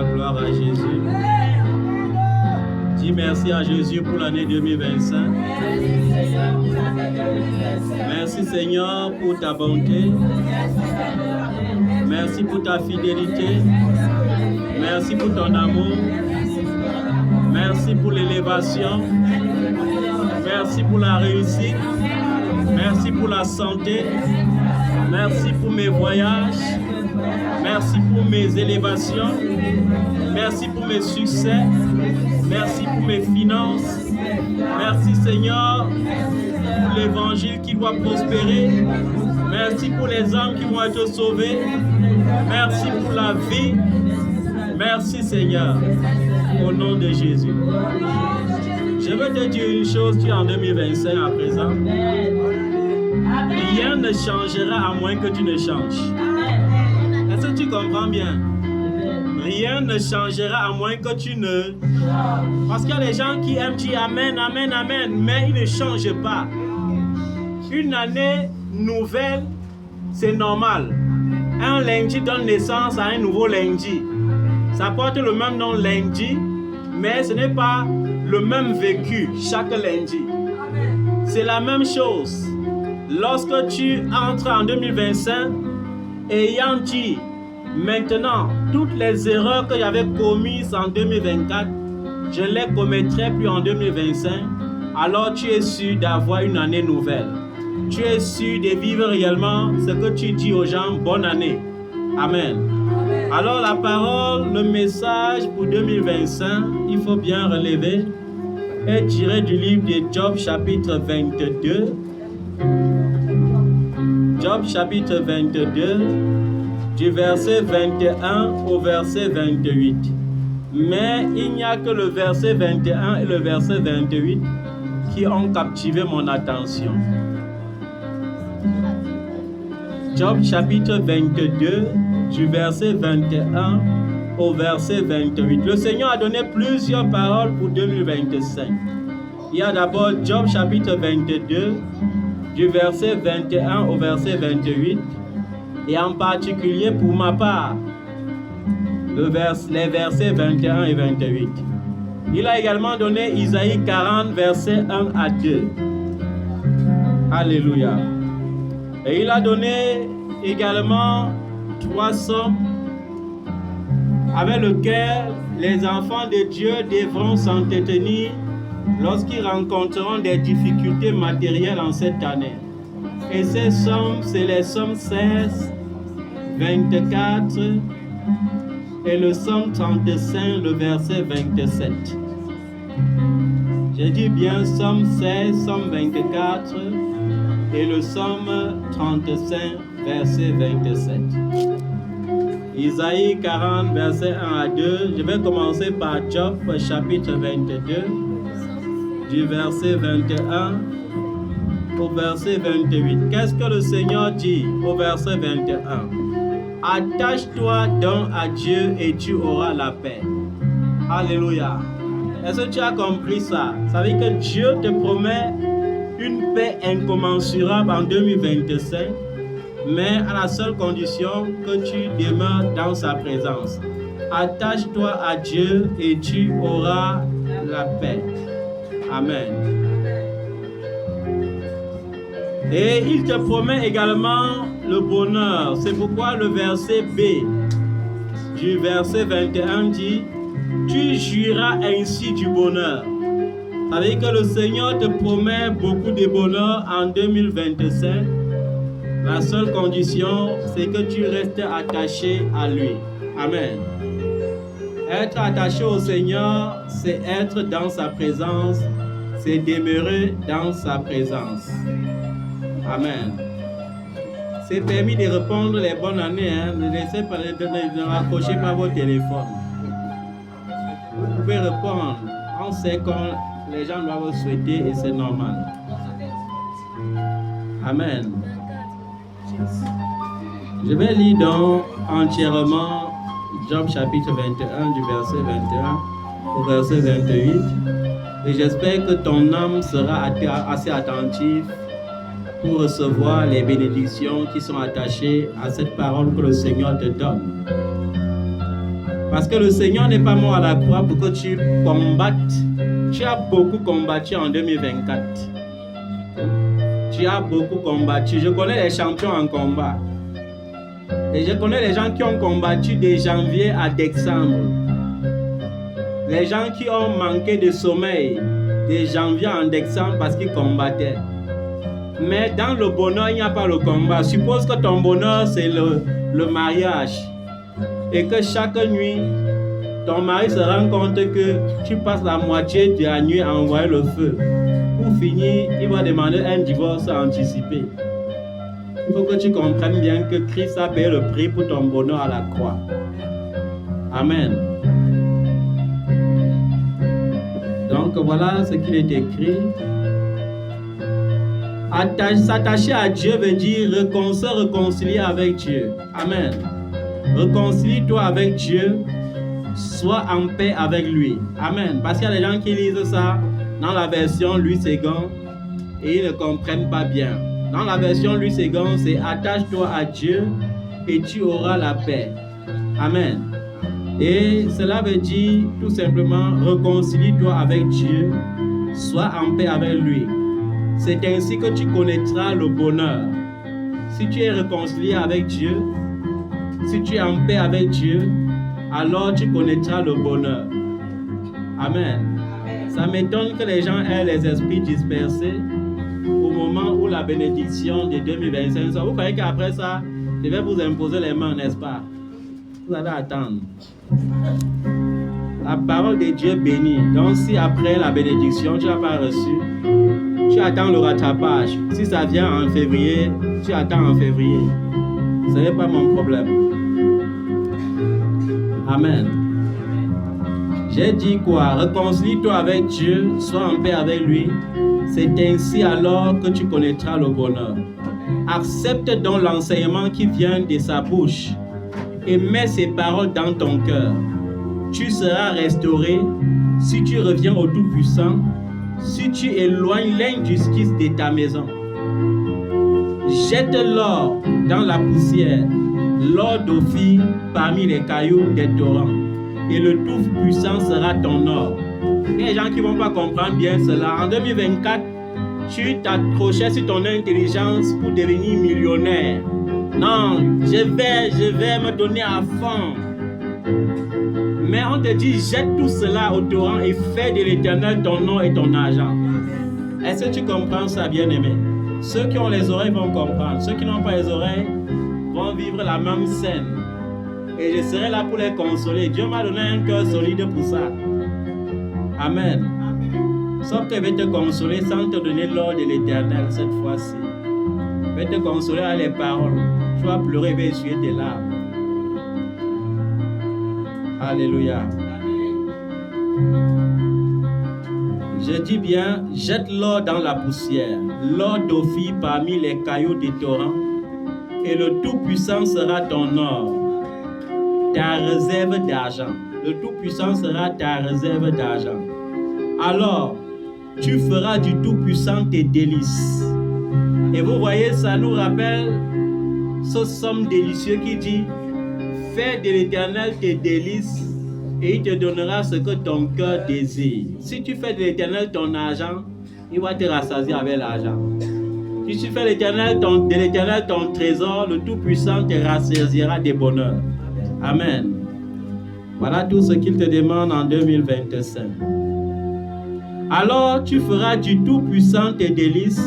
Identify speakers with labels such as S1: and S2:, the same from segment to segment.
S1: la gloire à Jésus. Dis merci à Jésus pour l'année 2025. Merci Seigneur pour ta bonté. Merci pour ta fidélité. Merci pour ton amour. Merci pour l'élévation. Merci pour la réussite. Merci pour la santé. Merci pour mes voyages. Merci pour mes élévations. Merci pour mes succès. Merci pour mes finances. Merci Seigneur pour l'évangile qui doit prospérer. Merci pour les âmes qui vont être sauvées. Merci pour la vie. Merci Seigneur. Au nom de Jésus. Je veux te dire une chose, tu es en 2025 à présent. Rien ne changera à moins que tu ne changes. Est-ce que tu comprends bien? Rien ne changera à moins que tu ne... Parce qu'il y a des gens qui aiment dire Amen, Amen, Amen, mais ils ne changent pas. Une année nouvelle, c'est normal. Un lundi donne naissance à un nouveau lundi. Ça porte le même nom lundi, mais ce n'est pas le même vécu chaque lundi. C'est la même chose. Lorsque tu entres en 2025, ayant dit maintenant toutes les erreurs que j'avais commises en 2024, je ne les commettrai plus en 2025, alors tu es sûr d'avoir une année nouvelle. Tu es sûr de vivre réellement ce que tu dis aux gens, bonne année. Amen. Alors la parole, le message pour 2025, il faut bien relever, est tiré du livre de Job chapitre 22. Job chapitre 22, du verset 21 au verset 28. Mais il n'y a que le verset 21 et le verset 28 qui ont captivé mon attention. Job chapitre 22, du verset 21 au verset 28. Le Seigneur a donné plusieurs paroles pour 2025. Il y a d'abord Job chapitre 22, du verset 21 au verset 28, et en particulier pour ma part, les versets 21 et 28. Il a également donné Isaïe 40, versets 1 à 2. Alléluia. Et il a donné également 3 sommes avec lesquelles les enfants de Dieu devront s'entretenir lorsqu'ils rencontreront des difficultés matérielles en cette année. Et ces sommes, c'est les sommes 16, 24 et le somme 35, le verset 27. J'ai dit bien somme 16, somme 24 et le somme 35, verset 27. Isaïe 40, verset 1 à 2. Je vais commencer par Job, chapitre 22, du verset 21 au verset 28. Qu'est-ce que le Seigneur dit au verset 21? Attache-toi donc à Dieu et tu auras la paix. Alléluia. Est-ce que tu as compris ça? Ça veut dire que Dieu te promet une paix incommensurable en 2025, mais à la seule condition que tu demeures dans sa présence. Attache-toi à Dieu et tu auras la paix. Amen. Et il te promet également le bonheur. C'est pourquoi le verset B du verset 21 dit « Tu jouiras ainsi du bonheur ». Ça veut dire que le Seigneur te promet beaucoup de bonheur en 2025. La seule condition, c'est que tu restes attaché à lui. Amen. Être attaché au Seigneur, c'est être dans sa présence, c'est demeurer dans sa présence. Amen. C'est permis de répondre les bonnes années. Ne laissez pas, ne raccrochez pas vos téléphones. Vous pouvez répondre. On sait quand les gens doivent souhaiter et c'est normal. Amen. Je vais lire donc entièrement Job chapitre 21 du verset 21 au verset 28. Et j'espère que ton âme sera assez attentive pour recevoir les bénédictions qui sont attachées à cette parole que le Seigneur te donne. Parce que le Seigneur n'est pas mort à la croix pour que tu combattes. Tu as beaucoup combattu en 2024. Tu as beaucoup combattu. Je connais les champions en combat. Et je connais les gens qui ont combattu de janvier à décembre. Les gens qui ont manqué de sommeil de janvier en décembre parce qu'ils combattaient. Mais dans le bonheur, il n'y a pas le combat. Suppose que ton bonheur, c'est le mariage. Et que chaque nuit, ton mari se rend compte que tu passes la moitié de la nuit à envoyer le feu. Pour finir, il va demander un divorce anticipé. Il faut que tu comprennes bien que Christ a payé le prix pour ton bonheur à la croix. Amen. Donc voilà ce qu'il est écrit. S'attacher à Dieu veut dire se réconcilier avec Dieu. Amen. Réconcilie-toi avec Dieu. Sois en paix avec lui. Amen. Parce qu'il y a des gens qui lisent ça dans la version Louis II et ils ne comprennent pas bien. Dans la version Louis II, c'est attache-toi à Dieu et tu auras la paix. Amen. Et cela veut dire tout simplement réconcilie-toi avec Dieu. Sois en paix avec lui. C'est ainsi que tu connaîtras le bonheur. Si tu es réconcilié avec Dieu, si tu es en paix avec Dieu, alors tu connaîtras le bonheur. Amen. Ça m'étonne que les gens aient les esprits dispersés au moment où la bénédiction de 2025 sort. Vous croyez qu'après ça, je vais vous imposer les mains, n'est-ce pas? Vous allez attendre. La parole de Dieu bénit. Donc si après la bénédiction, tu n'as pas reçu, tu attends le rattrapage. Si ça vient en février, tu attends en février. Ce n'est pas mon problème. Amen. J'ai dit quoi? Réconcilie-toi avec Dieu, sois en paix avec lui. C'est ainsi alors que tu connaîtras le bonheur. Accepte donc l'enseignement qui vient de sa bouche et mets ses paroles dans ton cœur. Tu seras restauré si tu reviens au Tout-Puissant, si tu éloignes l'injustice de ta maison. Jette l'or dans la poussière, l'or d'Ophir parmi les cailloux des torrents, et le Tout-Puissant sera ton or. Il y a des gens qui ne vont pas comprendre bien cela. En 2024, tu t'accrochais sur ton intelligence pour devenir millionnaire. Non, je vais me donner à fond. Mais on te dit, jette tout cela au torrent et fais de l'Éternel ton nom et ton argent. Est-ce que tu comprends ça, bien-aimé? Ceux qui ont les oreilles vont comprendre. Ceux qui n'ont pas les oreilles vont vivre la même scène. Et je serai là pour les consoler. Dieu m'a donné un cœur solide pour ça. Amen. Sauf qu'il va te consoler sans te donner l'ordre de l'Éternel cette fois-ci. Il va te consoler à les paroles. Tu vas pleurer, il va essuyer tes larmes. Alléluia. Je dis bien, jette l'or dans la poussière, l'or d'Ophir parmi les cailloux des torrents, et le Tout-Puissant sera ton or, ta réserve d'argent. Le Tout-Puissant sera ta réserve d'argent. Alors, tu feras du Tout-Puissant tes délices. Et vous voyez, ça nous rappelle ce somme délicieux qui dit, fais de l'Éternel tes délices et il te donnera ce que ton cœur désire. Si tu fais de l'Éternel ton argent, il va te rassasier avec l'argent. Si tu fais de l'Éternel ton trésor, le Tout-Puissant te rassasiera des bonheurs. Amen. Voilà tout ce qu'il te demande en 2025. Alors tu feras du Tout-Puissant tes délices,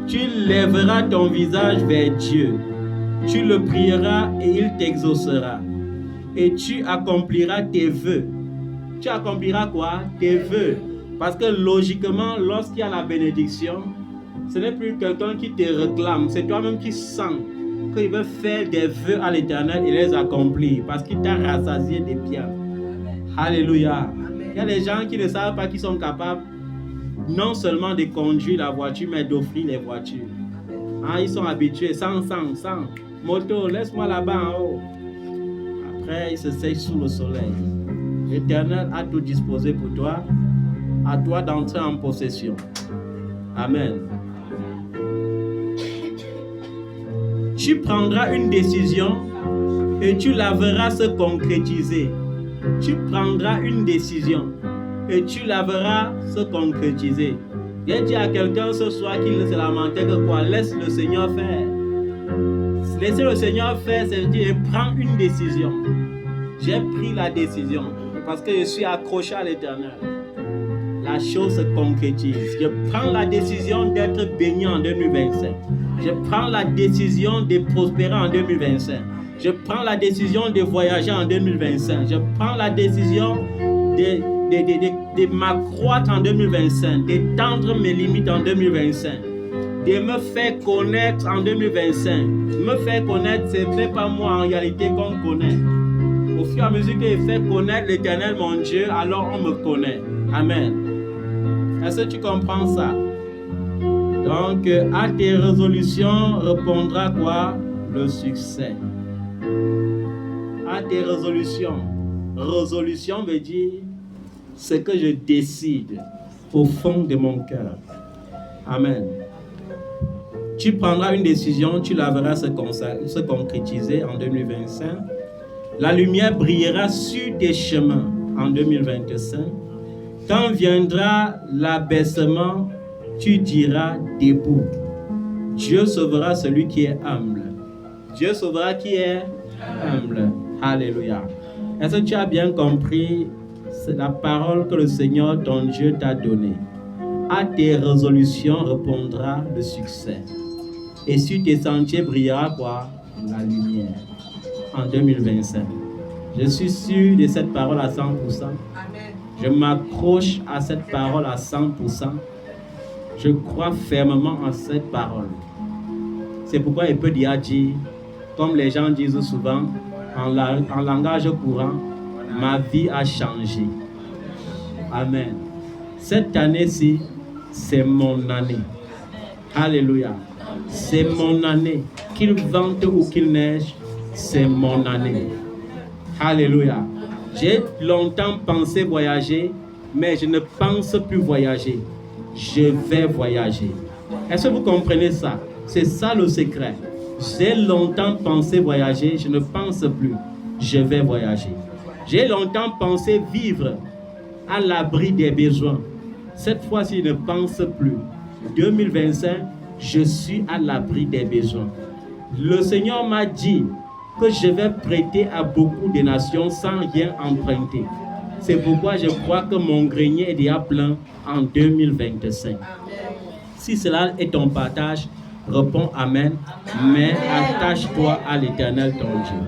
S1: tu lèveras ton visage vers Dieu, tu le prieras et il t'exaucera, et tu accompliras tes vœux. Tu accompliras quoi? Tes vœux. Parce que logiquement, lorsqu'il y a la bénédiction, ce n'est plus quelqu'un qui te réclame, c'est toi-même qui sens qu'il veut faire des vœux à l'Éternel et les accomplir, parce qu'il t'a rassasié des biens. Alléluia. Il y a des gens qui ne savent pas qu'ils sont capables non seulement de conduire la voiture, mais d'offrir les voitures. Ah, ils sont habitués, 100. Moto, laisse-moi là-bas en haut. Après, ils se sèchent sous le soleil. L'Éternel a tout disposé pour toi. À toi d'entrer en possession. Amen. Tu prendras une décision et tu la verras se concrétiser. tu prendras une décision et tu la verras se concrétiser. J'ai dit à quelqu'un ce soir qu'il se lamentait que quoi? Laisse le Seigneur faire. Laisser le Seigneur faire, c'est dire prends une décision. J'ai pris la décision parce que je suis accroché à l'Éternel. La chose se concrétise. Je prends la décision d'être béni en 2025. Je prends la décision de prospérer en 2025. Je prends la décision de voyager en 2025. Je prends la décision de m'accroître en 2025, d'étendre mes limites en 2025, de me faire connaître en 2025. Me faire connaître, ce n'est pas moi en réalité qu'on connaît. Au fur et à mesure que je fais connaître l'Éternel, mon Dieu, alors on me connaît. Amen. Est-ce que tu comprends ça? Donc, à tes résolutions répondra quoi? Le succès. À tes résolutions. Résolution veut dire ce que je décide au fond de mon cœur. Amen. Tu prendras une décision, tu la verras se concrétiser en 2025. La lumière brillera sur tes chemins en 2025. Quand viendra l'abaissement, tu diras debout. Dieu sauvera celui qui est humble. Dieu sauvera qui est humble. Alléluia. Est-ce que tu as bien compris? C'est la parole que le Seigneur, ton Dieu, t'a donnée. À tes résolutions répondra le succès. Et sur tes sentiers brillera quoi? La lumière. En 2025. Je suis sûr de cette parole à 100%. Amen. Je m'accroche à cette parole à 100%. Je crois fermement en cette parole. C'est pourquoi il peut dire, comme les gens disent souvent, en langage courant, ma vie a changé. Amen. Cette année-ci, c'est mon année. Alléluia. C'est mon année. Qu'il vente ou qu'il neige, c'est mon année. Alléluia. J'ai longtemps pensé voyager, mais je ne pense plus voyager. Je vais voyager. Est-ce que vous comprenez ça? C'est ça le secret. J'ai longtemps pensé voyager, je ne pense plus. Je vais voyager. J'ai longtemps pensé vivre à l'abri des besoins. Cette fois-ci, je ne pense plus. 2025, je suis à l'abri des besoins. Le Seigneur m'a dit que je vais prêter à beaucoup de nations sans rien emprunter. C'est pourquoi je crois que mon grenier est déjà plein en 2025. Si cela est ton partage, réponds Amen, mais attache-toi à l'Éternel ton Dieu.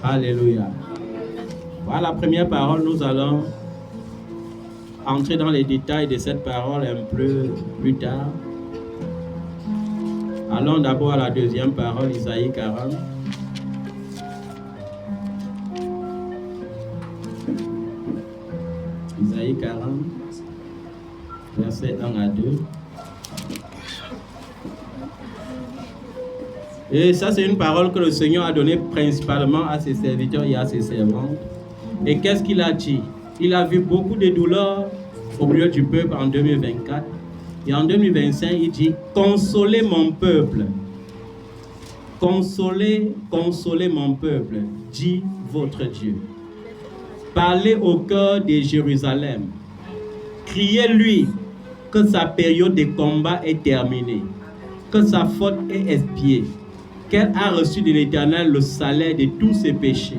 S1: Alléluia. Voilà la première parole. Nous allons entrer dans les détails de cette parole un peu plus tard. Allons d'abord à la deuxième parole, Isaïe 40. Isaïe 40, versets 1 à 2. Et ça, c'est une parole que le Seigneur a donnée principalement à ses serviteurs et à ses servantes. Et qu'est-ce qu'il a dit? Il a vu beaucoup de douleurs au milieu du peuple en 2024. Et en 2025, il dit, consolez mon peuple. Consolez mon peuple, dit votre Dieu. Parlez au cœur de Jérusalem. Criez-lui que sa période de combat est terminée, que sa faute est expiée, qu'elle a reçu de l'Éternel le salaire de tous ses péchés.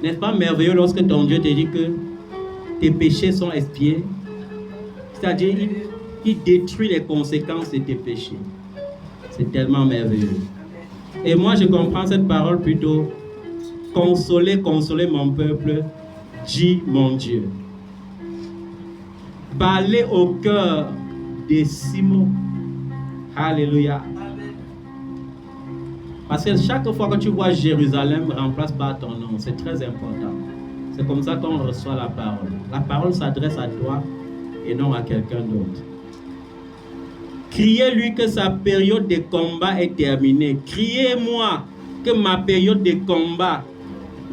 S1: N'est-ce pas merveilleux lorsque ton Dieu te dit que tes péchés sont expiés? C'est-à-dire, il détruit les conséquences de tes péchés. C'est tellement merveilleux. Et moi, je comprends cette parole plutôt. Consolez mon peuple, dit mon Dieu. Parlez au cœur de Simon. Alléluia. Parce que chaque fois que tu vois Jérusalem, remplace par ton nom. C'est très important. C'est comme ça qu'on reçoit la parole. La parole s'adresse à toi et non à quelqu'un d'autre. Criez-lui que sa période de combat est terminée. Criez-moi que ma période de combat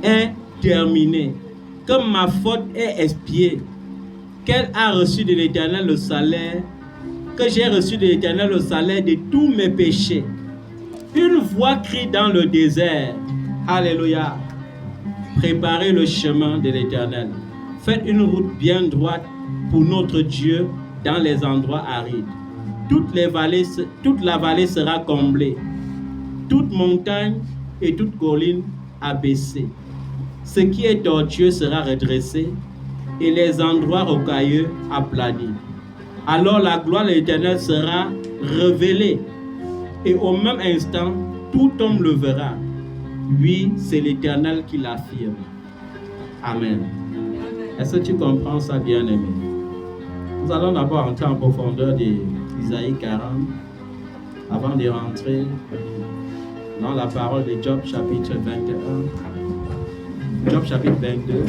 S1: est terminée. Que ma faute est expiée. Qu'elle a reçu de l'Éternel le salaire. Que j'ai reçu de l'Éternel le salaire de tous mes péchés. Une voix crie dans le désert. Alléluia. préparez le chemin de l'Éternel. Faites une route bien droite pour notre Dieu dans les endroits arides. Toute la vallée sera comblée. Toute montagne et toute colline abaissée. Ce qui est tortueux sera redressé et les endroits rocailleux aplanis. Alors la gloire de l'Éternel sera révélée et au même instant, tout homme le verra. Oui, c'est l'Éternel qui l'affirme. Amen. Est-ce que tu comprends ça, bien-aimé? Nous allons d'abord entrer en profondeur d'Isaïe 40 avant de rentrer dans la parole de Job chapitre 21, Job chapitre 22.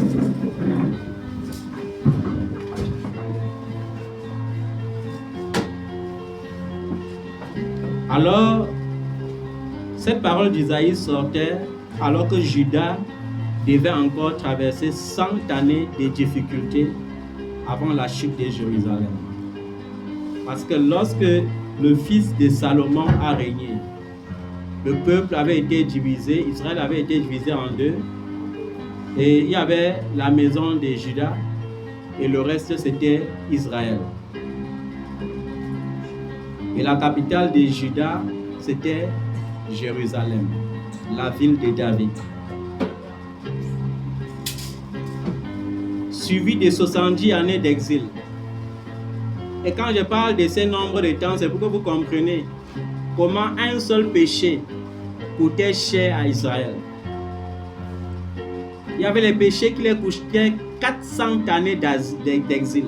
S1: Alors, cette parole d'Isaïe sortait alors que Juda devait encore traverser 100 années de difficultés avant la chute de Jérusalem. Parce que lorsque le fils de Salomon a régné, le peuple avait été divisé, Israël avait été divisé en deux, et il y avait la maison de Juda, et le reste c'était Israël. Et la capitale de Juda, c'était Jérusalem, la ville de David. Suivi de 70 années d'exil. Et quand je parle de ces nombres de temps, c'est pour que vous compreniez comment un seul péché coûtait cher à Israël. Il y avait les péchés qui les coûtaient 400 années d'exil.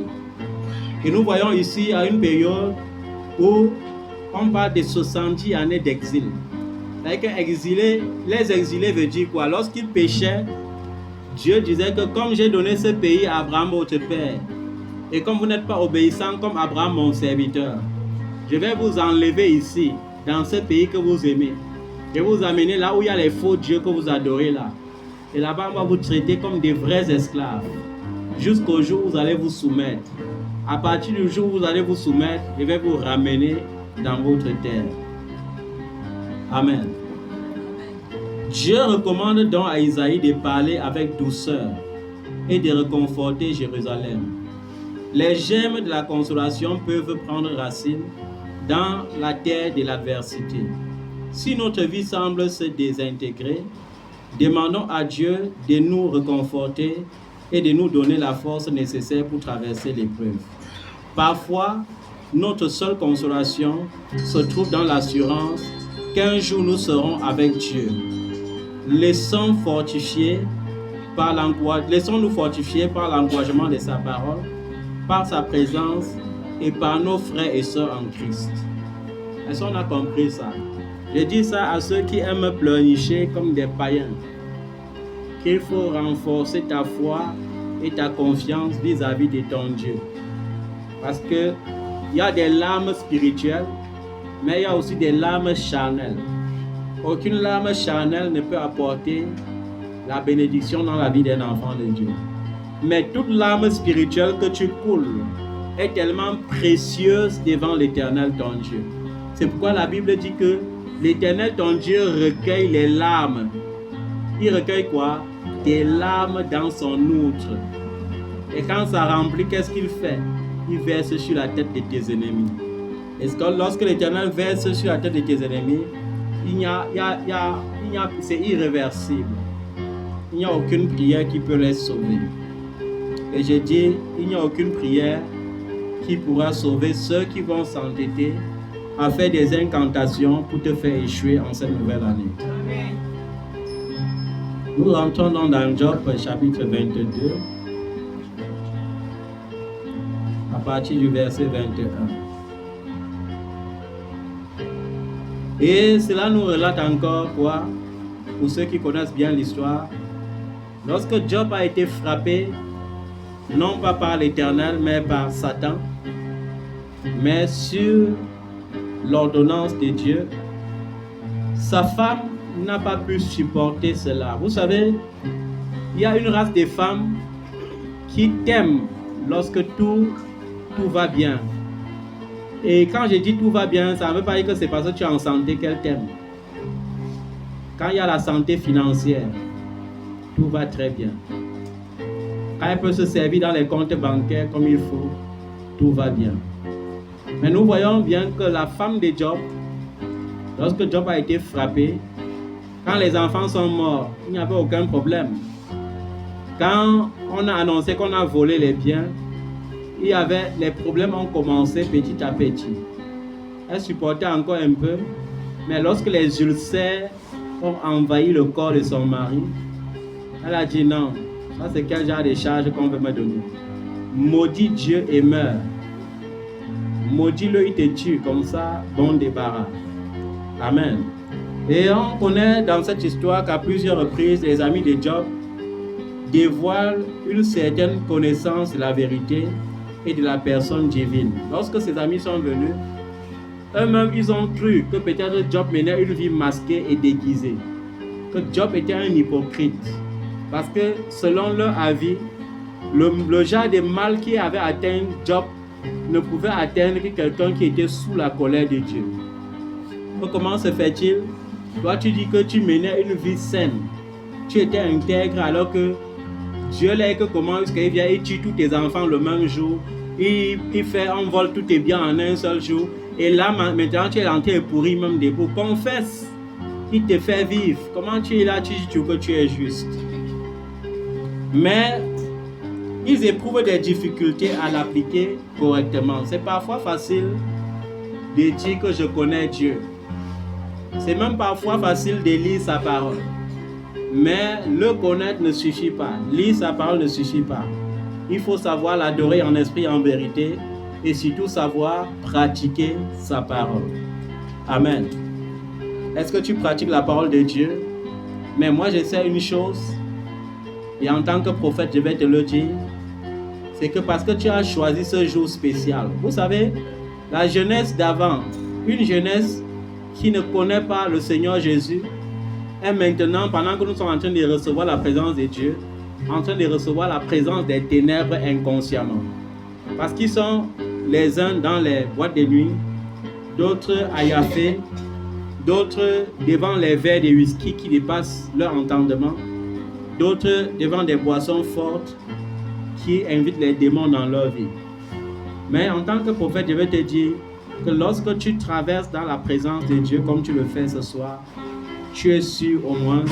S1: Et nous voyons ici à une période où on parle de 70 années d'exil. C'est-à-dire que les exilés veut dire quoi? Lorsqu'ils péchaient, Dieu disait que comme j'ai donné ce pays à Abraham votre père, et comme vous n'êtes pas obéissant comme Abraham mon serviteur, je vais vous enlever ici, dans ce pays que vous aimez. Je vais vous amener là où il y a les faux dieux que vous adorez là. Et là-bas, on va vous traiter comme des vrais esclaves. Jusqu'au jour où vous allez vous soumettre. À partir du jour où vous allez vous soumettre, je vais vous ramener dans votre terre. Amen. Dieu recommande donc à Isaïe de parler avec douceur et de réconforter Jérusalem. Les gemmes de la consolation peuvent prendre racine dans la terre de l'adversité. Si notre vie semble se désintégrer, demandons à Dieu de nous réconforter et de nous donner la force nécessaire pour traverser l'épreuve. Parfois, notre seule consolation se trouve dans l'assurance qu'un jour nous serons avec Dieu. Laissons-nous fortifier par l'encouragement de sa parole, par sa présence et par nos frères et sœurs en Christ. Est-ce qu'on a compris ça? Je dis ça à ceux qui aiment pleurnicher comme des païens, qu'il faut renforcer ta foi et ta confiance vis-à-vis de ton Dieu. Parce que il y a des larmes spirituelles, mais il y a aussi des larmes charnelles. Aucune larme charnelle ne peut apporter la bénédiction dans la vie d'un enfant de Dieu. Mais toute larme spirituelle que tu coules est tellement précieuse devant l'Éternel ton Dieu. C'est pourquoi la Bible dit que l'Éternel ton Dieu recueille les larmes. Il recueille quoi? Des larmes dans son outre. Et quand ça remplit, qu'est-ce qu'il fait? Il verse sur la tête de tes ennemis. Est-ce que lorsque l'Éternel verse sur la tête de tes ennemis, c'est irréversible. Il n'y a aucune prière qui peut les sauver. Et je dis, il n'y a aucune prière qui pourra sauver ceux qui vont s'entêter à faire des incantations pour te faire échouer en cette nouvelle année. Amen. Nous rentrons dans Job chapitre 22, à partir du verset 21. Et cela nous relate encore quoi? Pour ceux qui connaissent bien l'histoire, lorsque Job a été frappé, non pas par l'Éternel, mais par Satan, mais sur l'ordonnance de Dieu, sa femme n'a pas pu supporter cela. Vous savez, il y a une race de femmes qui t'aiment lorsque tout va bien. Et quand je dis tout va bien, ça ne veut pas dire que c'est parce que tu es en santé qu'elle t'aime. Quand il y a la santé financière, tout va très bien. Quand elle peut se servir dans les comptes bancaires comme il faut, tout va bien. Mais nous voyons bien que la femme de Job, lorsque Job a été frappé, quand les enfants sont morts, il n'y avait aucun problème. Quand on a annoncé qu'on a volé les biens, les problèmes ont commencé petit à petit. Elle supportait encore un peu, mais lorsque les ulcères ont envahi le corps de son mari, elle a dit non, ça c'est quel genre de charge qu'on veut me donner. Maudit Dieu et meurs. Maudit-le, il te tue, comme ça, bon débarras. Amen. Et on connaît dans cette histoire qu'à plusieurs reprises, les amis de Job dévoilent une certaine connaissance de la vérité et de la personne divine. Lorsque ses amis sont venus, eux-mêmes, ils ont cru que peut-être Job menait une vie masquée et déguisée. Que Job était un hypocrite. Parce que selon leur avis, le genre de mal qui avait atteint Job ne pouvait atteindre que quelqu'un qui était sous la colère de Dieu. Donc, comment se fait-il? Toi, tu dis que tu menais une vie saine. Tu étais intègre alors que Dieu là, que comment est-ce qu'il vient et tue tous tes enfants le même jour. Il envole tous tes biens en un seul jour. Et là, maintenant, tu es en train de pourrir même des bouts. Confesse. Il te fait vivre. Comment tu es là, tu dis que tu es juste. Mais ils éprouvent des difficultés à l'appliquer correctement. C'est parfois facile de dire que je connais Dieu. C'est même parfois facile de lire sa parole. Mais le connaître ne suffit pas. Lire sa parole ne suffit pas. Il faut savoir l'adorer en esprit et en vérité et surtout savoir pratiquer sa parole. Amen. Est-ce que tu pratiques la parole de Dieu? Mais moi, je sais une chose, et en tant que prophète, je vais te le dire, c'est que parce que tu as choisi ce jour spécial. Vous savez, la jeunesse d'avant, une jeunesse qui ne connaît pas le Seigneur Jésus, est maintenant, pendant que nous sommes en train de recevoir la présence de Dieu, en train de recevoir la présence des ténèbres inconsciemment. Parce qu'ils sont les uns dans les boîtes de nuit, d'autres à Yafé, d'autres devant les verres de whisky qui dépassent leur entendement, d'autres devant des boissons fortes qui invitent les démons dans leur vie. Mais en tant que prophète, je vais te dire que lorsque tu traverses dans la présence de Dieu comme tu le fais ce soir, tu es sûr au moins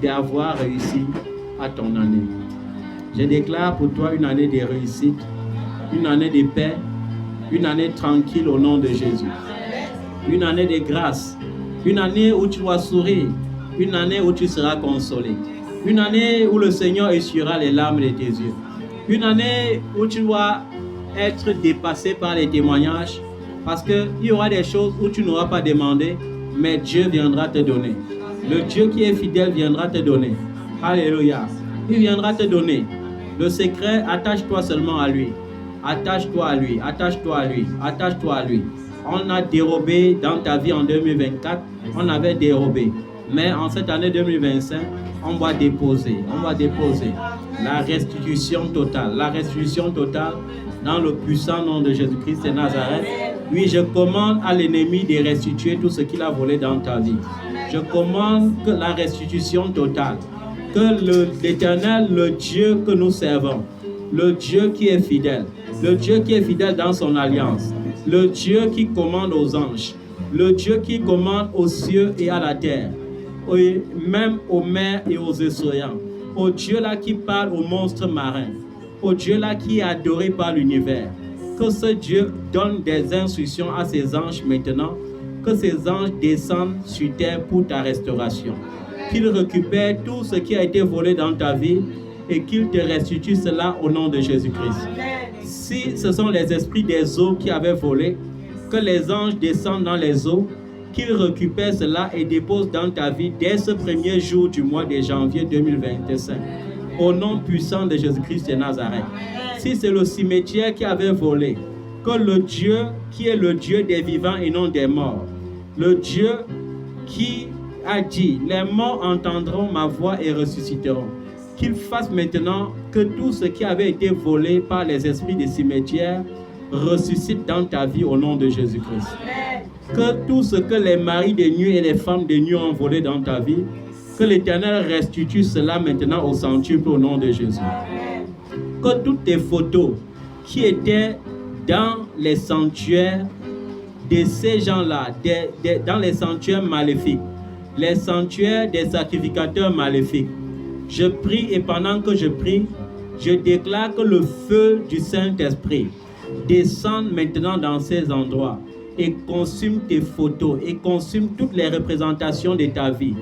S1: d'avoir réussi à ton année. Je déclare pour toi une année de réussite, une année de paix, une année tranquille au nom de Jésus. Une année de grâce, une année où tu vas sourire, une année où tu seras consolé, une année où le Seigneur essuiera les larmes de tes yeux, une année où tu vas être dépassé par les témoignages parce qu'il y aura des choses où tu n'auras pas demandé, mais Dieu viendra te donner. Le Dieu qui est fidèle viendra te donner. Alléluia. Il viendra te donner. Le secret, attache-toi seulement à lui. Attache-toi à lui, attache-toi à lui, attache-toi à lui. On a dérobé dans ta vie en 2024, on avait dérobé. Mais en cette année 2025, on va déposer la restitution totale dans le puissant nom de Jésus-Christ de Nazareth. Oui, je commande à l'ennemi de restituer tout ce qu'il a volé dans ta vie. Je commande que la restitution totale, que l'Éternel, le Dieu que nous servons, le Dieu qui est fidèle dans son alliance, le Dieu qui commande aux anges, le Dieu qui commande aux cieux et à la terre, et même aux mers et aux océans, au Dieu là qui parle aux monstres marins, au Dieu là qui est adoré par l'univers, que ce Dieu donne des instructions à ses anges maintenant, que ces anges descendent sur terre pour ta restauration, qu'ils récupèrent tout ce qui a été volé dans ta vie et qu'ils te restituent cela au nom de Jésus-Christ. Si ce sont les esprits des eaux qui avaient volé, que les anges descendent dans les eaux, qu'ils récupèrent cela et déposent dans ta vie dès ce premier jour du mois de janvier 2025. Au nom puissant de Jésus-Christ de Nazareth. Si c'est le cimetière qui avait volé, que le Dieu qui est le Dieu des vivants et non des morts, le Dieu qui a dit, les morts entendront ma voix et ressusciteront, qu'il fasse maintenant que tout ce qui avait été volé par les esprits des cimetières ressuscite dans ta vie au nom de Jésus-Christ. Que tout ce que les maris de nuit et les femmes de nuit ont volé dans ta vie Que l'Éternel restitue cela maintenant au centuple au nom de Jésus. Que toutes tes photos qui étaient dans les sanctuaires de ces gens-là, dans les sanctuaires maléfiques, les sanctuaires des sacrificateurs maléfiques, je prie et pendant que je prie, je déclare que le feu du Saint-Esprit descende maintenant dans ces endroits et consume tes photos et consume toutes les représentations de ta vie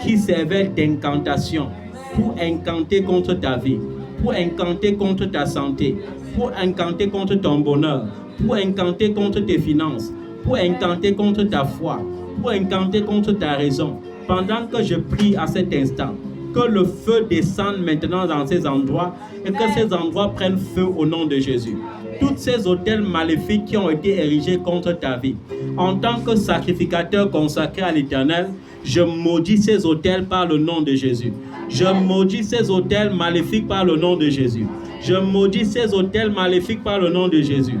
S1: qui servaient d'incantation pour incanter contre ta vie, pour incanter contre ta santé, pour incanter contre ton bonheur, pour incanter contre tes finances, pour incanter contre ta foi, pour incanter contre ta raison. Pendant que je prie à cet instant, que le feu descende maintenant dans ces endroits et que ces endroits prennent feu au nom de Jésus. Tous ces autels maléfiques qui ont été érigés contre ta vie, en tant que sacrificateur consacré à l'Éternel, je maudis ces autels par le nom de Jésus. Je maudis ces autels maléfiques par le nom de Jésus. Je maudis ces autels maléfiques par le nom de Jésus.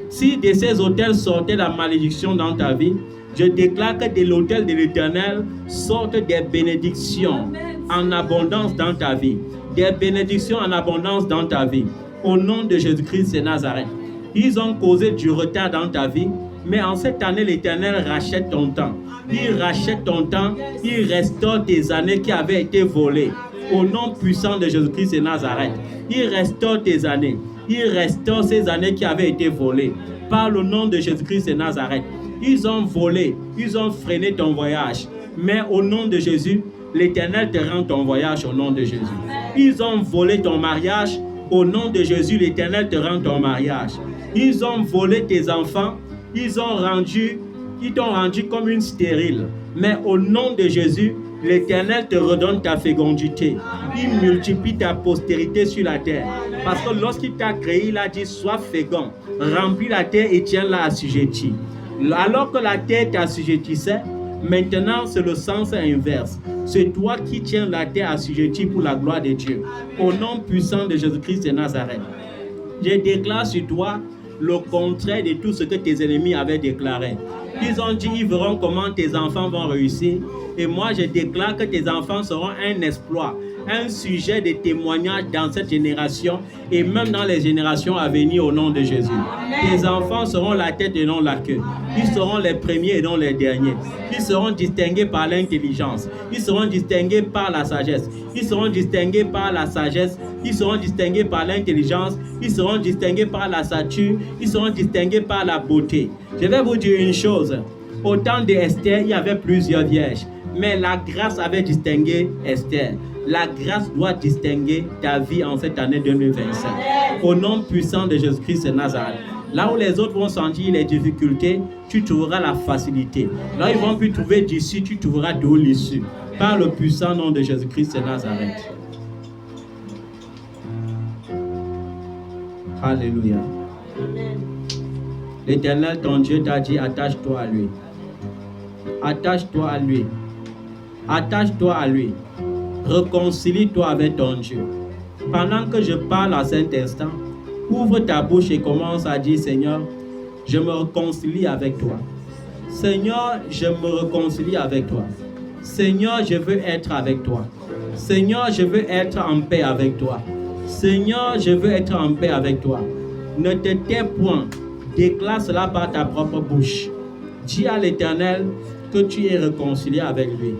S1: Si de ces autels sortait la malédiction dans ta vie, je déclare que de l'autel de l'Éternel sortent des bénédictions en abondance dans ta vie. Des bénédictions en abondance dans ta vie. Au nom de Jésus-Christ de Nazareth. Ils ont causé du retard dans ta vie, mais en cette année, l'Éternel rachète ton temps. Il rachète ton temps, il restaure tes années qui avaient été volées. Au nom puissant de Jésus-Christ de Nazareth. Il restaure tes années. Il restaure ces années qui avaient été volées. Par le nom de Jésus-Christ de Nazareth. Ils ont volé, ils ont freiné ton voyage. Mais au nom de Jésus, l'Éternel te rend ton voyage au nom de Jésus. Ils ont volé ton mariage. Au nom de Jésus, l'Éternel te rend ton mariage. Ils ont volé tes enfants. Ils t'ont rendu comme une stérile. Mais au nom de Jésus, l'Éternel te redonne ta fécondité. Il multiplie ta postérité sur la terre. Parce que lorsqu'il t'a créé, il a dit, sois fécond, remplis la terre et tiens-la assujettie. Alors que la terre t'assujettissait, maintenant c'est le sens inverse. C'est toi qui tiens la terre assujettie pour la gloire de Dieu. Au nom puissant de Jésus-Christ de Nazareth. Je déclare sur toi le contraire de tout ce que tes ennemis avaient déclaré. Ils ont dit, ils verront comment tes enfants vont réussir. Et moi, je déclare que tes enfants seront un exploit, un sujet de témoignage dans cette génération et même dans les générations à venir au nom de Jésus. Tes enfants seront la tête et non la queue. Ils seront les premiers et non les derniers. Ils seront distingués par l'intelligence. Ils seront distingués par la sagesse. Ils seront distingués par la sagesse. Ils seront distingués par l'intelligence. Ils seront distingués par la stature. Ils seront distingués par la beauté. Je vais vous dire une chose. Au temps d'Esther, il y avait plusieurs vierges. Mais la grâce avait distingué Esther. La grâce doit distinguer ta vie en cette année 2025. Au nom puissant de Jésus-Christ de Nazareth. Là où les autres vont sentir les difficultés, tu trouveras la facilité. Là où ils vont plus trouver d'issue, tu trouveras d'où l'issue. Par le puissant nom de Jésus-Christ de Nazareth. Alléluia. L'Éternel, ton Dieu, t'a dit, attache-toi à lui. Attache-toi à lui. Attache-toi à lui. Réconcilie-toi avec ton Dieu. Pendant que je parle à cet instant, ouvre ta bouche et commence à dire, Seigneur, je me réconcilie avec toi. Seigneur, je me réconcilie avec toi. Seigneur, je veux être avec toi. Seigneur, je veux être en paix avec toi. Seigneur, je veux être en paix avec toi. Ne te tais point. Déclare cela par ta propre bouche. Dis à l'Éternel que tu es réconcilié avec lui.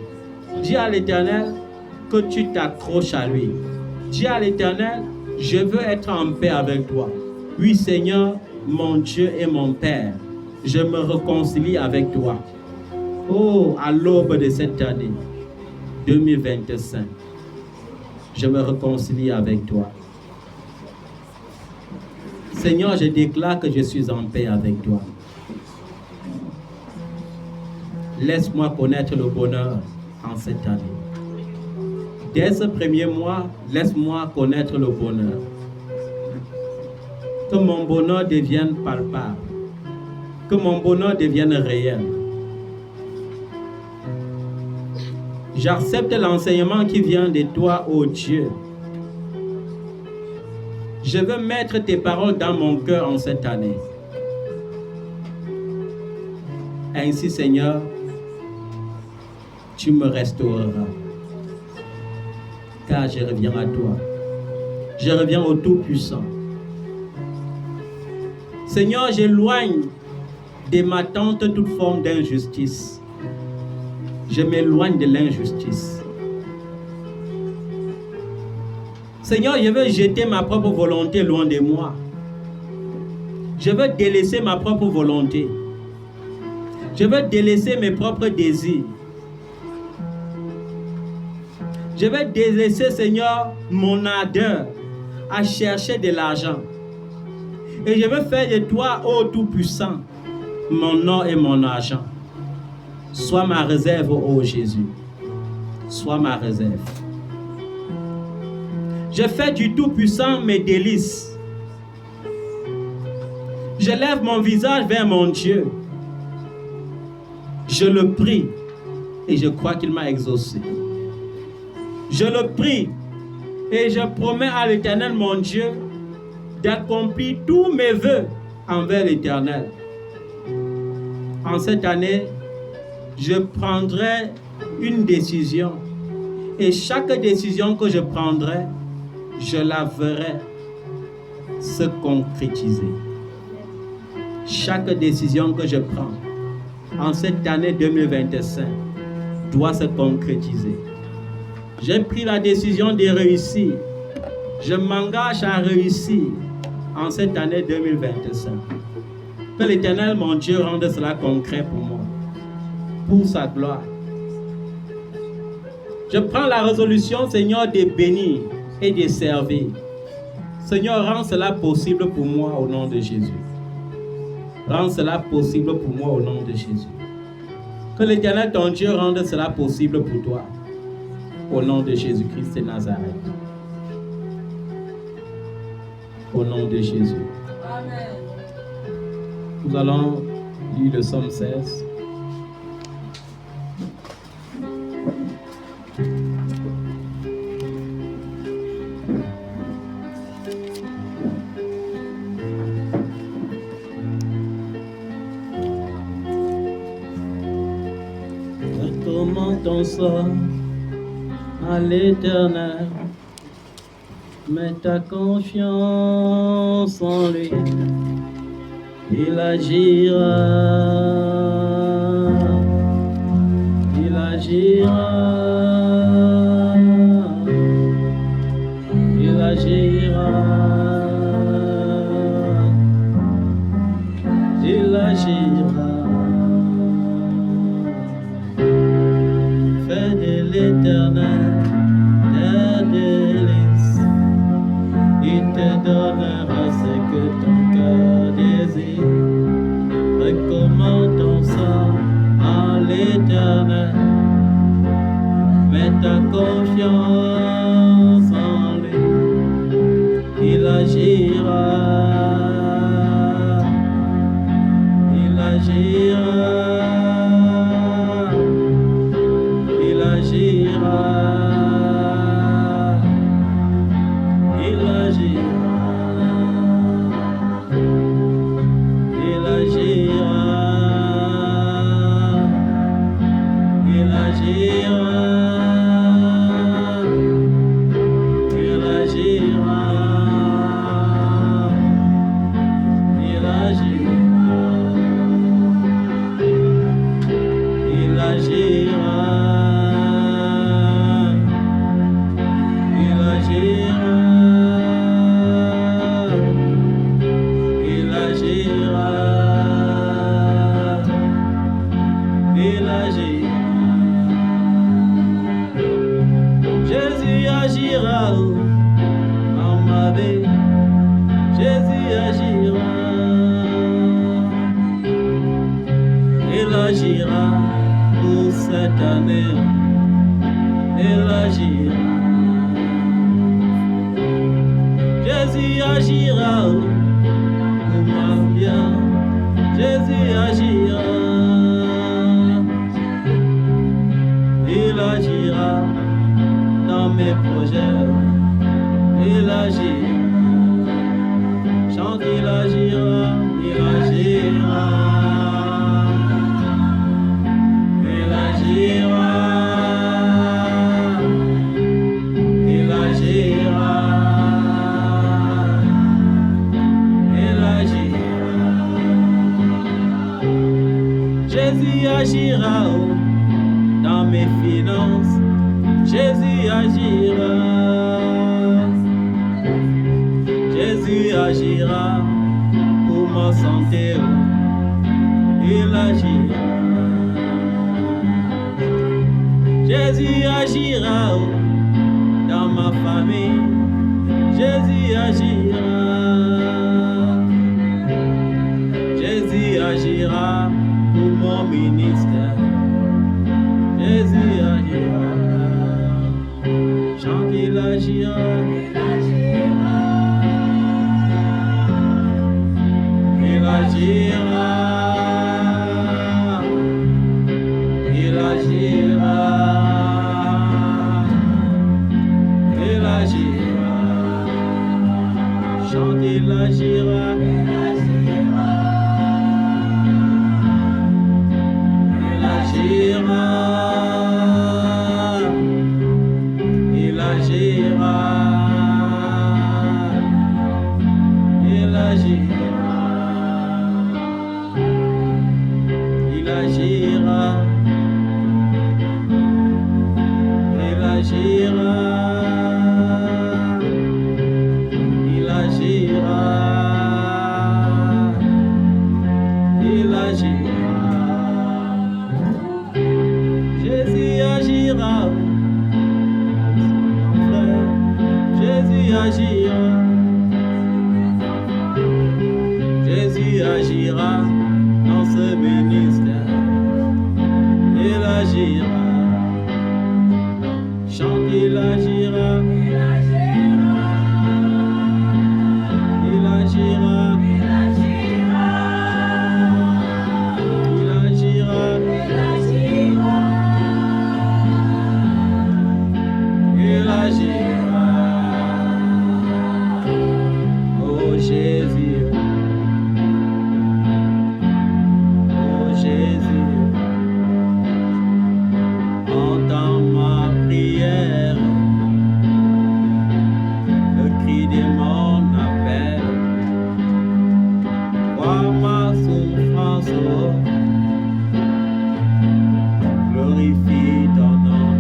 S1: Dis à l'Éternel que tu t'accroches à lui. Dis à l'Éternel, je veux être en paix avec toi. Oui, Seigneur, mon Dieu et mon Père, je me réconcilie avec toi. Oh, à l'aube de cette année 2025, je me réconcilie avec toi. Seigneur, je déclare que je suis en paix avec toi. Laisse-moi connaître le bonheur en cette année. Dès ce premier mois, laisse-moi connaître le bonheur. Que mon bonheur devienne palpable. Que mon bonheur devienne réel. J'accepte l'enseignement qui vient de toi, ô Dieu. Je veux mettre tes paroles dans mon cœur en cette année. Ainsi, Seigneur, tu me restaureras. car je reviens à toi. Je reviens au Tout-Puissant. Seigneur, j'éloigne de ma tente toute forme d'injustice. Je m'éloigne de l'injustice. Seigneur, je veux jeter ma propre volonté loin de moi. Je veux délaisser ma propre volonté. Je veux délaisser mes propres désirs. Je veux délaisser, Seigneur, mon ardeur à chercher de l'argent. Et je veux faire de toi, ô Tout-Puissant, mon or et mon argent. Sois ma réserve, ô Jésus. Sois ma réserve. Je fais du Tout-Puissant mes délices. Je lève mon visage vers mon Dieu. Je le prie et je crois qu'il m'a exaucé. Je le prie et je promets à l'Éternel, mon Dieu, d'accomplir tous mes vœux envers l'Éternel. En cette année, je prendrai une décision et chaque décision que je prendrai, je la verrai se concrétiser. Chaque décision que je prends en cette année 2025 doit se concrétiser. J'ai pris la décision de réussir. Je m'engage à réussir en cette année 2025. Que l'Éternel, mon Dieu, rende cela concret pour moi, pour sa gloire. Je prends la résolution, Seigneur, de bénir et de servir. Seigneur, rends cela possible pour moi au nom de Jésus. Rends cela possible pour moi au nom de Jésus. Que l'Éternel, ton Dieu, rende cela possible pour toi. Au nom de Jésus-Christ de Nazareth. Au nom de Jésus. Amen. Nous allons lire le psaume 16. Recommande ton sort à l'Éternel, mets ta confiance en lui, il agira, il agira, il agira, il agira. Fais de l'Éternel tes délices, il te donnera ce que ton cœur désire. Recommande ton sort à l'Éternel, mets ta confiance en lui, il agira, il agira. Il agira, il agira, il agira, il agira, il agira, il agira, il agira. Jésus agira en ma vie, Jésus agira, il agira pour cette année, il agira. Jésus agira pour moi bien, Jésus agira, il agira dans mes projets, il agira, chante, il agira, il agira, il agira, il agira dans mes finances. Jésus agira. Jésus agira pour ma santé. Il agira. Jésus agira dans ma famille. Jésus agira. Jésus agira pour mon ministère. Jésus agira. Chante, il agira. Il agira. Il agira. Il agira. Chante, il agira. Il agira. Il agira. Il agira. Il agira. Il agira. Il agira. Il agira. Jésus agira. Jésus agira. Jésus agira dans ce ministère. Il agira. Chante, il agira. Il agira. Il agira. Il agira. Oh Jésus. Oh Jésus. Entends ma prière. Le cri de mon appel. Vois ma souffrance. Glorifie ton nom.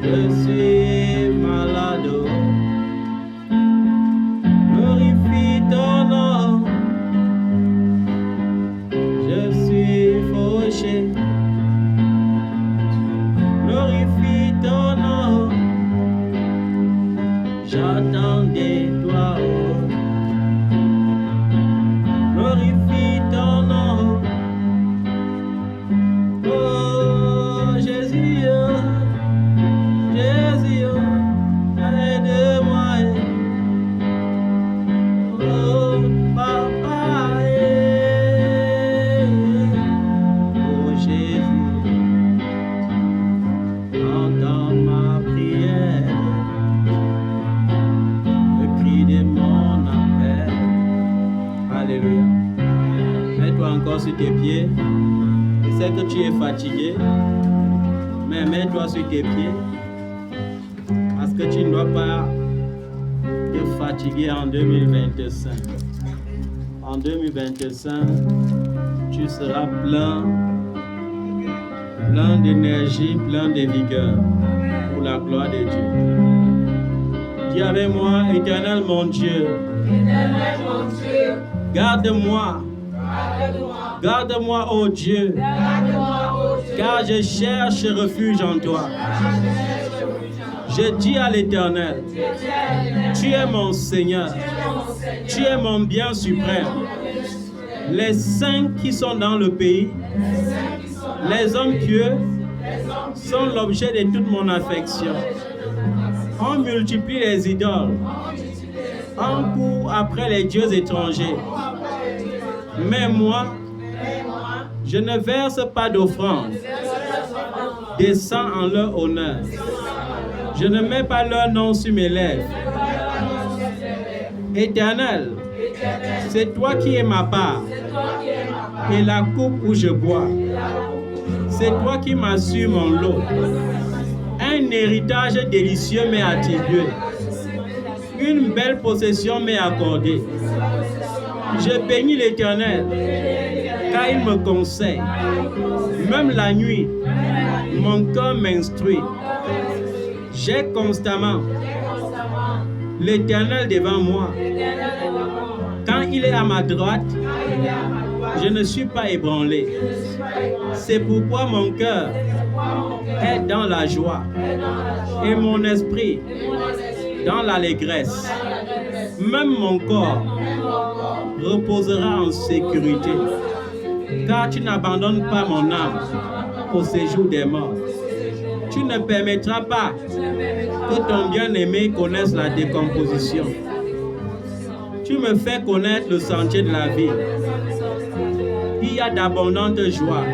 S1: Je suis malade. Glorifie ton nom. Je suis fauché. Glorifie ton nom. J'attendais toi. Glorifie ton nom. Oh Jésus, Jésus, aide-moi. Oh Papa, oh Jésus, entends ma prière, le cri de mon appel. Alléluia. Mets-toi encore sur tes pieds. Je sais que tu es fatigué, mais mets-toi sur tes pieds parce que tu ne dois pas te fatiguer en 2025. En 2025, tu seras plein d'énergie, plein de vigueur pour la gloire de Dieu. Dis avec moi, Éternel mon Dieu, garde-moi. Garde-moi, ô Dieu, car je cherche refuge en toi. Je dis à l'Éternel, tu es mon Seigneur, tu es mon bien suprême. Les saints qui sont dans le pays, les hommes pieux, sont l'objet de toute mon affection. On multiplie les idoles, on court après les dieux étrangers. Mais moi, je ne verse pas d'offrande, descends en leur honneur. Je ne mets pas leur nom sur mes lèvres. Éternel, c'est toi qui es ma part et la coupe où je bois. C'est toi qui m'assures mon lot. Un héritage délicieux m'est attribué. Une belle possession m'est accordée. Je bénis l'Éternel car il me conseille. Même la nuit, mon cœur m'instruit. J'ai constamment l'Éternel devant moi. Quand il est à ma droite, je ne suis pas ébranlé. C'est pourquoi mon cœur est dans la joie et mon esprit dans l'allégresse. Même mon corps reposera en sécurité, car tu n'abandonnes pas mon âme au séjour des morts. Tu ne permettras pas que ton bien-aimé connaisse la décomposition. Tu me fais connaître le sentier de la vie. Il y a d'abondantes joies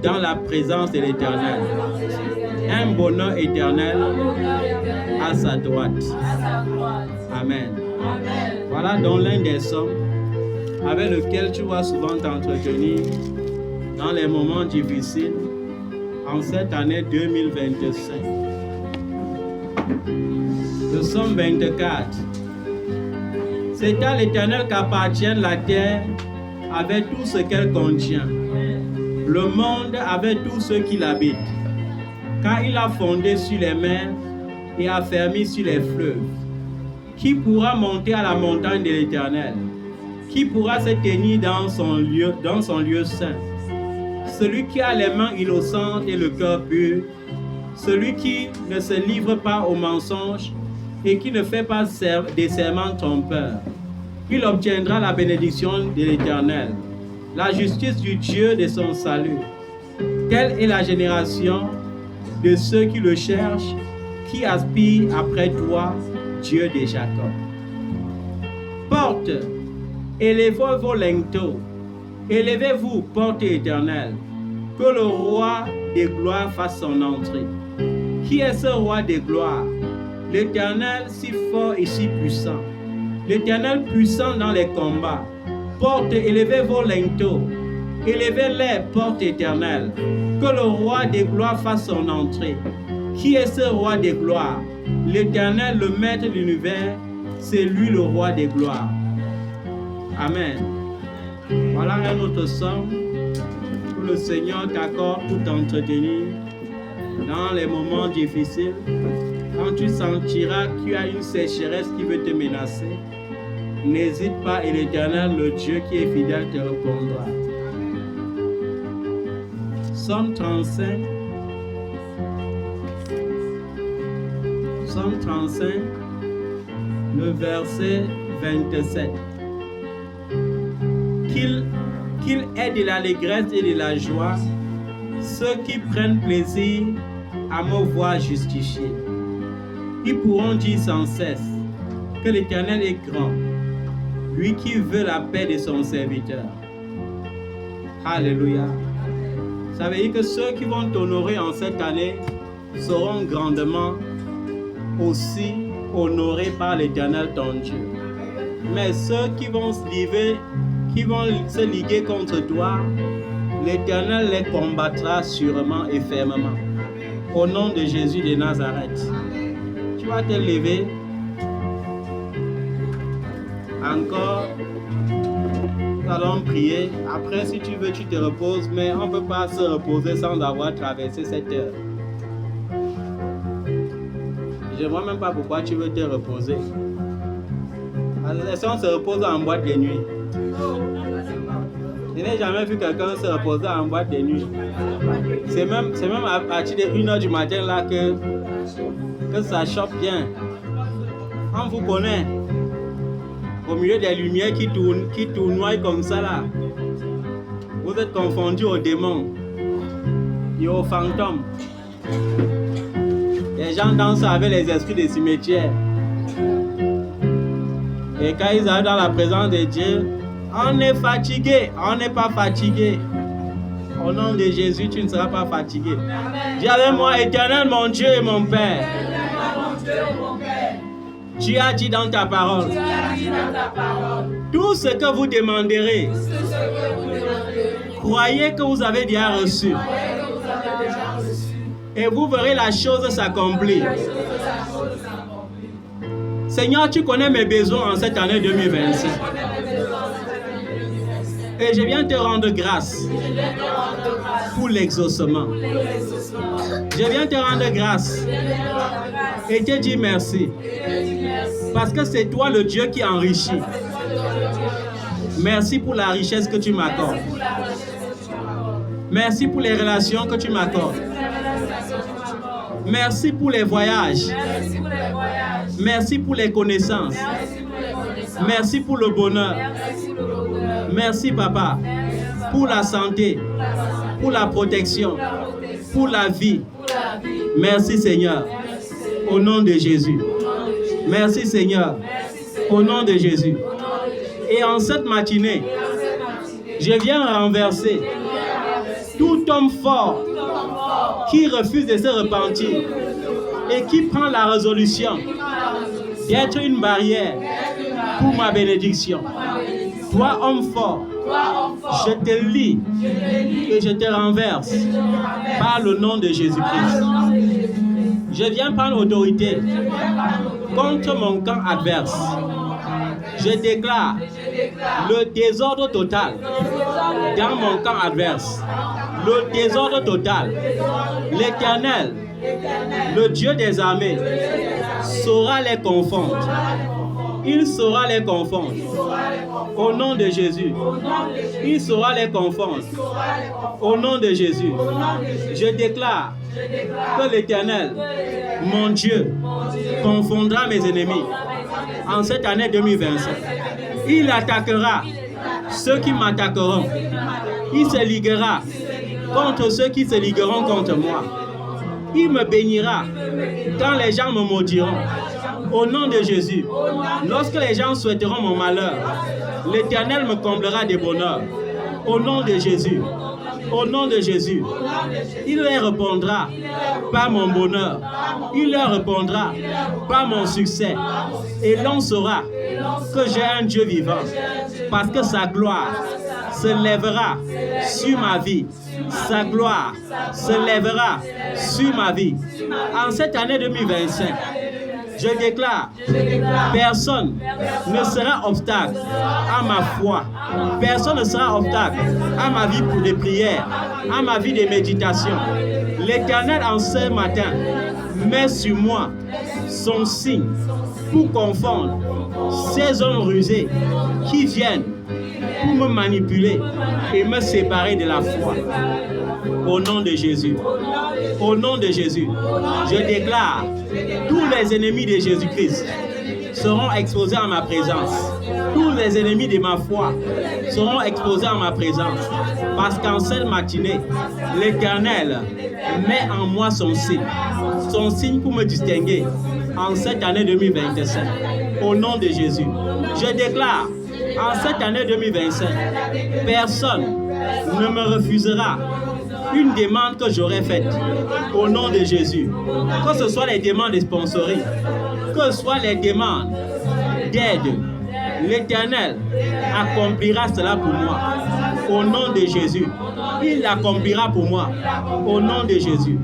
S1: dans la présence de l'Éternel. Un bonheur éternel à sa droite. Amen. Voilà donc l'un des psaumes avec lequel tu vas souvent t'entretenir dans les moments difficiles en cette année 2025. Le psaume 24. C'est à l'Éternel qu'appartient la terre avec tout ce qu'elle contient, le monde avec tous ceux qui l'habitent, car il a fondé sur les mers et a fermé sur les fleuves. Qui pourra monter à la montagne de l'Éternel? Qui pourra se tenir dans son lieu saint? Celui qui a les mains innocentes et le cœur pur, celui qui ne se livre pas au mensonge et qui ne fait pas des serments trompeurs. Il obtiendra la bénédiction de l'Éternel, la justice du Dieu de son salut. Telle est la génération de ceux qui le cherchent, qui aspirent après toi, Dieu de Jacob. Porte, élevez vos linteaux, élevez-vous, porte éternelle, que le roi des gloires fasse son entrée. Qui est ce roi des gloires? L'Éternel si fort et si puissant. L'Éternel puissant dans les combats. Porte, élevez vos linteaux. Élevez-les, porte éternelle. Que le roi des gloires fasse son entrée. Qui est ce roi des gloires? L'Éternel, le maître de l'univers, c'est lui le roi des gloires. Amen. Voilà un autre psaume où le Seigneur t'accorde tout entretenir dans les moments difficiles. Quand tu sentiras qu'il y a une sécheresse qui veut te menacer, n'hésite pas et l'Éternel, le Dieu qui est fidèle, te répondra. Psaume 35. Psaume 35, le verset 27. Qu'il ait de l'allégresse et de la joie ceux qui prennent plaisir à me voir justifié. Ils pourront dire sans cesse que l'Éternel est grand, lui qui veut la paix de son serviteur. Alléluia. Ça veut dire que ceux qui vont t'honorer en cette année seront grandement aussi honorés par l'Éternel ton Dieu. Mais ceux qui vont se liguer contre toi, l'Éternel les combattra sûrement et fermement. Au nom de Jésus de Nazareth. Tu vas te lever. Encore, nous allons prier. Après, si tu veux, tu te reposes. Mais on ne peut pas se reposer sans avoir traversé cette heure. Je ne vois même pas pourquoi tu veux te reposer. Si on se repose en boîte de nuit. Je n'ai jamais vu quelqu'un se reposer en boîte de nuit. C'est même à partir de 1h du matin là que ça chope bien. On vous connaît. Au milieu des lumières qui tournoient comme ça là. Vous êtes confondus aux démons et aux fantômes. Les gens dansent avec les esprits des cimetières. Et quand ils arrivent dans la présence de Dieu, on est fatigué, on n'est pas fatigué. Au nom de Jésus, tu ne seras pas fatigué. Dis avec moi, Éternel, mon Dieu et mon Père. Tu as dit dans ta parole. Tout ce que vous demanderez, croyez que vous avez déjà reçu. Et vous verrez la chose s'accomplir. Seigneur, tu connais mes besoins en cette année 2025. Et je viens te rendre grâce pour l'exaucement. Je viens te rendre grâce et te dire merci. Parce que c'est toi le Dieu qui enrichit. Merci pour la richesse que tu m'accordes. Merci pour les relations que tu m'accordes. Merci pour les voyages. Merci pour les connaissances. Merci pour le bonheur. Merci papa pour la santé, pour la protection, pour la vie. Merci Seigneur, au nom de Jésus. Merci Seigneur, au nom de Jésus. Et en cette matinée, je viens renverser tout homme fort qui refuse de se repentir et qui prend la résolution d'être une barrière pour ma bénédiction. Toi, homme fort, je te lie et je te renverse par le nom de Jésus-Christ. Je viens prendre autorité contre mon camp adverse. Je déclare le désordre total dans mon camp adverse. Le désordre total. L'Éternel, le Dieu des armées, saura les confondre. Il saura les confondre. Au nom de Jésus. Il saura les confondre. Au nom de Jésus. Je déclare que l'Éternel, mon Dieu, confondra mes ennemis en cette année 2025. Il attaquera ceux qui m'attaqueront. Il se liguera contre ceux qui se ligueront contre moi. Il me bénira quand les gens me maudiront. Au nom de Jésus, lorsque les gens souhaiteront mon malheur, l'Éternel me comblera de bonheur. Au nom de Jésus, au nom de Jésus, il leur répondra par mon bonheur. Il leur répondra par mon succès. Et l'on saura que j'ai un Dieu vivant, parce que sa gloire se lèvera sur ma vie. Sa gloire se lèvera sur ma vie. En cette année 2025, je déclare, personne ne sera obstacle à ma foi. Personne ne sera obstacle à ma vie de prière, à ma vie de méditation. L'Éternel en ce matin met sur moi son signe pour confondre ces hommes rusés qui viennent pour me manipuler et me séparer de la foi. Au nom de Jésus. Au nom de Jésus. Je déclare, tous les ennemis de Jésus-Christ seront exposés à ma présence. Tous les ennemis de ma foi seront exposés à ma présence. Parce qu'en cette matinée, l'Éternel met en moi son signe pour me distinguer en cette année 2025. Au nom de Jésus. Je déclare, en cette année 2025, personne ne me refusera une demande que j'aurais faite au nom de Jésus. Que ce soit les demandes de sponsoring, que ce soit les demandes d'aide, l'Éternel accomplira cela pour moi au nom de Jésus. Il l'accomplira pour moi au nom de Jésus.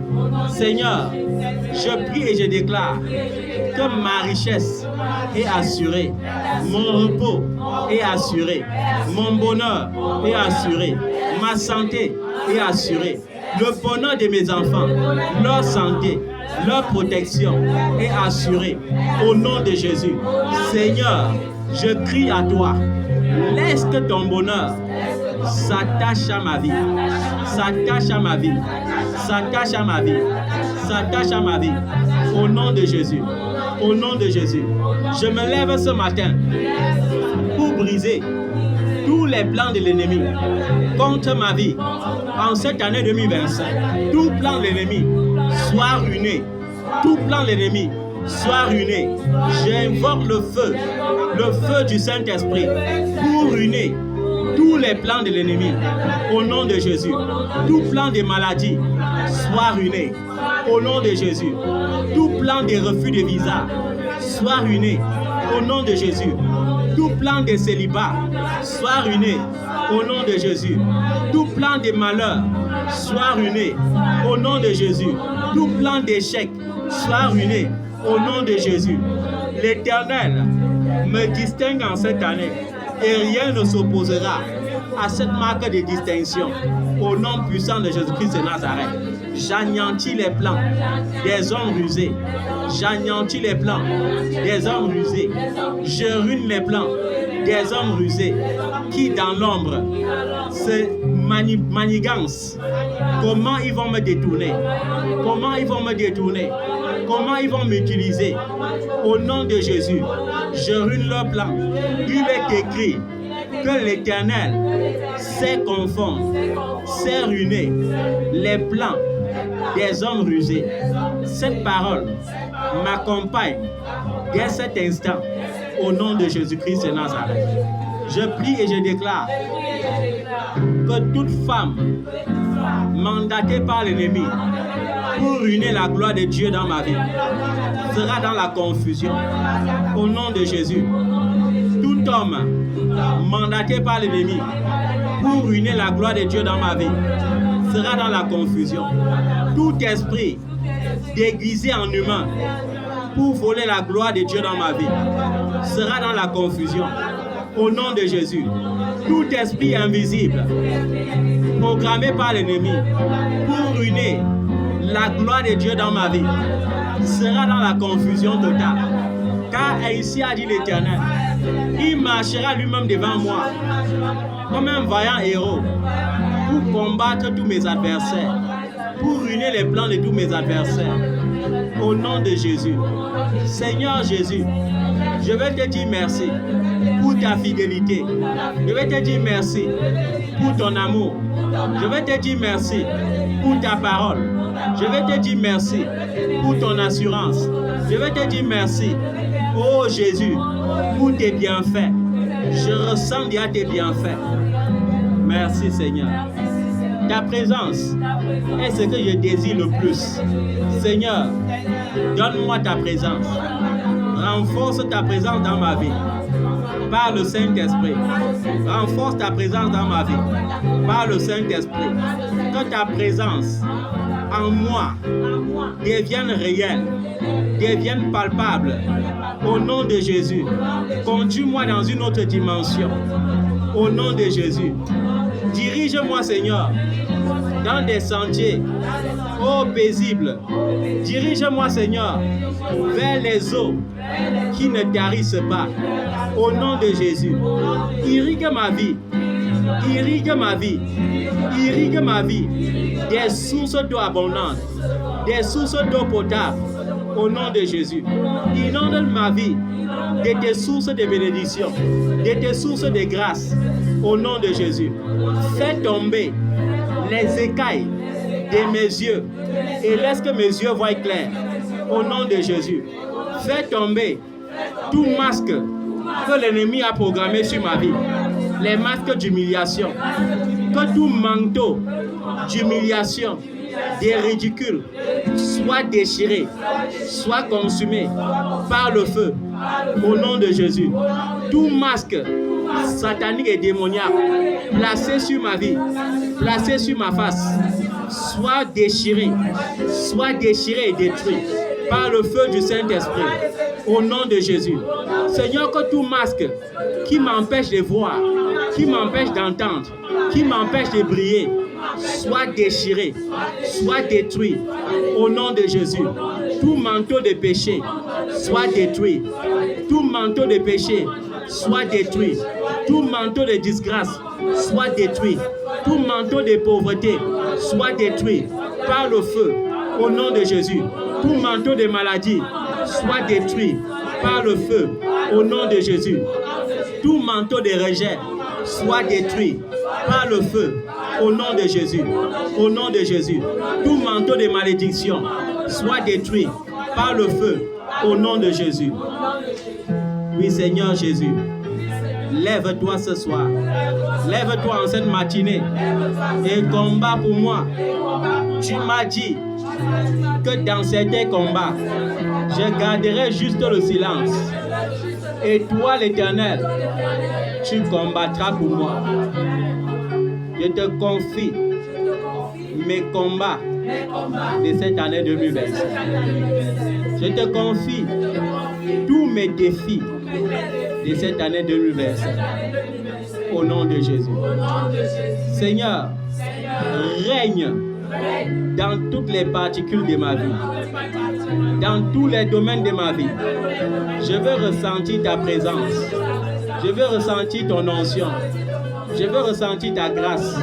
S1: Seigneur, je prie et je déclare que ma richesse est assurée, mon repos est assuré, mon bonheur est assuré, ma santé est assurée, le bonheur de mes enfants, leur santé, leur protection est assurée au nom de Jésus. Seigneur, je crie à toi, laisse que ton bonheur s'attache à ma vie, s'attache à ma vie, s'attache à ma vie, s'attache à ma vie, au nom de Jésus, au nom de Jésus. Je me lève ce matin pour briser tous les plans de l'ennemi contre ma vie en cette année 2025. Tout plan de l'ennemi soit ruiné, tout plan de l'ennemi soit ruiné. J'invoque le feu du Saint-Esprit pour ruiner tous les plans de l'ennemi au nom de Jésus. Tout plan de maladie soit ruiné au nom de Jésus. Tout plan de refus de visa soit ruiné au nom de Jésus. Tout plan de célibat soit ruiné au nom de Jésus. Tout plan de malheur soit ruiné au nom de Jésus. Tout plan d'échec soit ruiné au nom de Jésus. L'Éternel me distingue en cette année et rien ne s'opposera à cette marque de distinction. Au nom puissant de Jésus-Christ de Nazareth, j'anéantis les plans des hommes rusés. J'anéantis les plans des hommes rusés. Je ruine les plans des hommes rusés qui dans l'ombre se manigancent. Comment ils vont me détourner? Comment ils vont me détourner? Comment ils vont m'utiliser? Au nom de Jésus, je ruine leur plan. Il est écrit que l'Éternel sait confondre, sait ruiner les plans des hommes rusés. Cette parole m'accompagne dès cet instant au nom de Jésus-Christ de Nazareth. Je prie et je déclare que toute femme mandatée par l'ennemi pour ruiner la gloire de Dieu dans ma vie sera dans la confusion au nom de Jésus. Tout homme mandaté par l'ennemi pour ruiner la gloire de Dieu dans ma vie sera dans la confusion. Tout esprit déguisé en humain pour voler la gloire de Dieu dans ma vie sera dans la confusion au nom de Jésus. Tout esprit invisible programmé par l'ennemi pour ruiner la gloire de Dieu dans ma vie sera dans la confusion totale. Car ainsi a dit l'Éternel, il marchera lui-même devant moi comme un vaillant héros pour combattre tous mes adversaires, pour ruiner les plans de tous mes adversaires. Au nom de Jésus, Seigneur Jésus, je vais te dire merci pour ta fidélité. Je vais te dire merci pour ton amour. Je vais te dire merci pour ta parole. Je vais te dire merci pour ton assurance. Je vais te dire merci, oh Jésus, pour tes bienfaits. Je ressens déjà tes bienfaits. Merci Seigneur. Ta présence est ce que je désire le plus. Seigneur, donne-moi ta présence. Renforce ta présence dans ma vie par le Saint-Esprit. Renforce ta présence dans ma vie par le Saint-Esprit. Que ta présence en moi devienne réelle, devienne palpable. Au nom de Jésus, conduis-moi dans une autre dimension. Au nom de Jésus, dirige-moi Seigneur dans des sentiers paisibles. Dirige-moi Seigneur vers les eaux qui ne tarissent pas. Au nom de Jésus, irrigue ma vie. Irrigue ma vie. Irrigue ma vie. Des sources d'eau abondantes. Des sources d'eau potable. Au nom de Jésus. Inonde ma vie de tes sources de bénédiction. De tes sources de grâce. Au nom de Jésus. Fais tomber les écailles de mes yeux et laisse que mes yeux voient clair. Au nom de Jésus. Fais tomber tout masque que l'ennemi a programmé sur ma vie. Les masques d'humiliation. Que tout manteau d'humiliation, de ridicule, soit déchiré, soit consumé par le feu. Au nom de Jésus. Tout masque satanique et démoniaque placé sur ma vie, placé sur ma face, soit déchiré et détruit par le feu du Saint-Esprit. Au nom de Jésus. Seigneur, que tout masque qui m'empêche de voir, qui m'empêche d'entendre, qui m'empêche de briller, soit déchiré, soit détruit. Au nom de Jésus. Tout manteau de péché soit détruit. Tout manteau de péché soit détruit. Tout manteau de disgrâce soit détruit. Tout manteau de pauvreté soit détruit par le feu. Au nom de Jésus. Tout manteau de maladie soit détruit par le feu. Au nom de Jésus. Tout manteau de rejet soit détruit par le feu. Au nom de Jésus. Au nom de Jésus. Tout manteau de malédiction soit détruit par le feu. Au nom de Jésus. Oui, Seigneur Jésus. Lève-toi ce soir. Lève-toi en cette matinée et combat pour moi. Tu m'as dit que dans certains combats, je garderai juste le silence. Et toi, l'Éternel, tu combattras pour moi. Je te confie mes combats de cette année 2025. Je te confie tous mes défis de cette année 2025. Au nom de Jésus. Seigneur, règne dans toutes les particules de ma vie, dans tous les domaines de ma vie. Je veux ressentir ta présence. Je veux ressentir ton onction. Je veux ressentir ta grâce.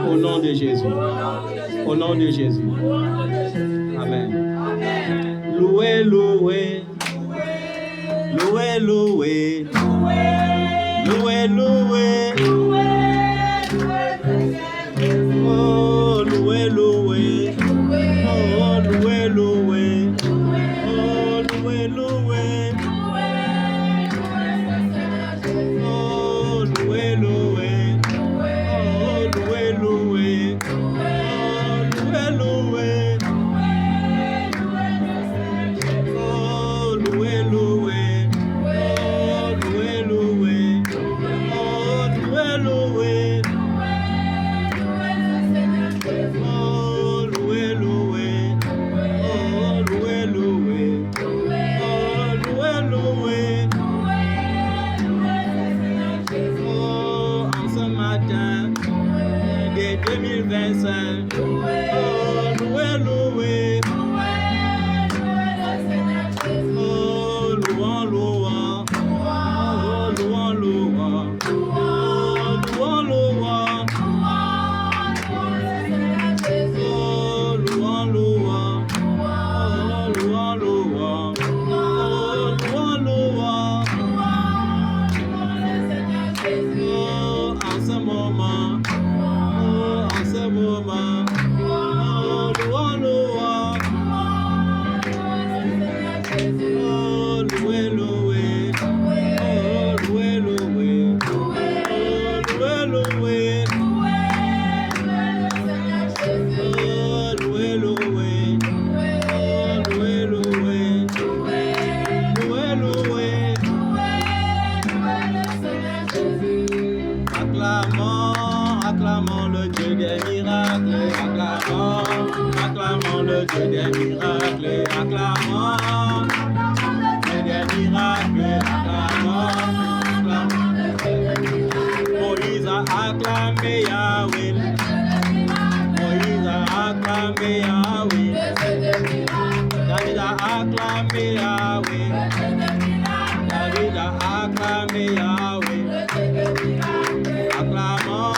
S1: Au nom de Jésus. Au nom de Jésus. Amen. Loué, loué. Loué, loué. Loué, loué. Oh, loué, loué. Oh, loué, loué. Oh, loué, loué. Oh, loué, loué. Oh, loué, loué. Oh, loué, loué. Oh, loué, loué. Acclamons le Dieu des miracles, acclamons le Dieu des miracles, acclamons le Dieu des miracles, acclamons. Moïse a acclamé Yahweh, Moïse a acclamé Yahweh, David a acclamé Yahweh, David a acclamé Yahweh, acclamons.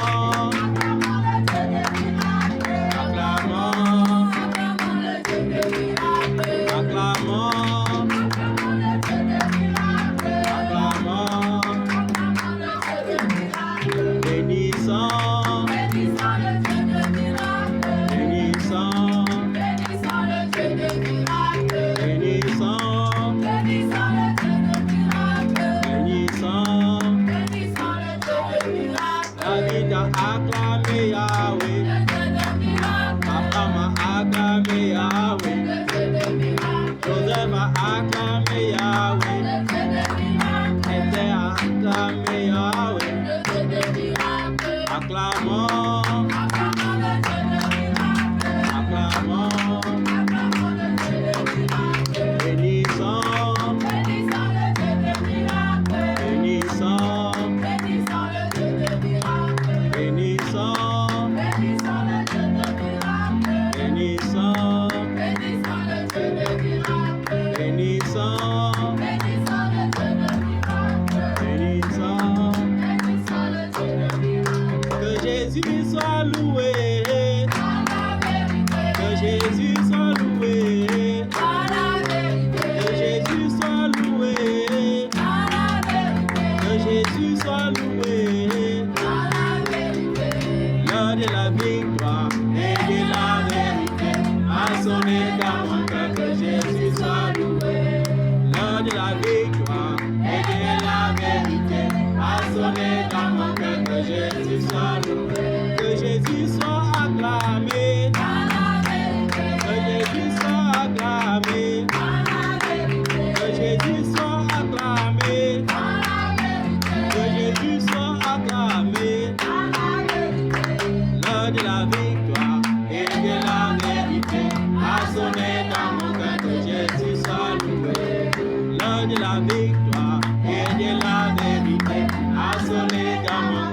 S1: De la victoire et de la vérité, à sonner dans mon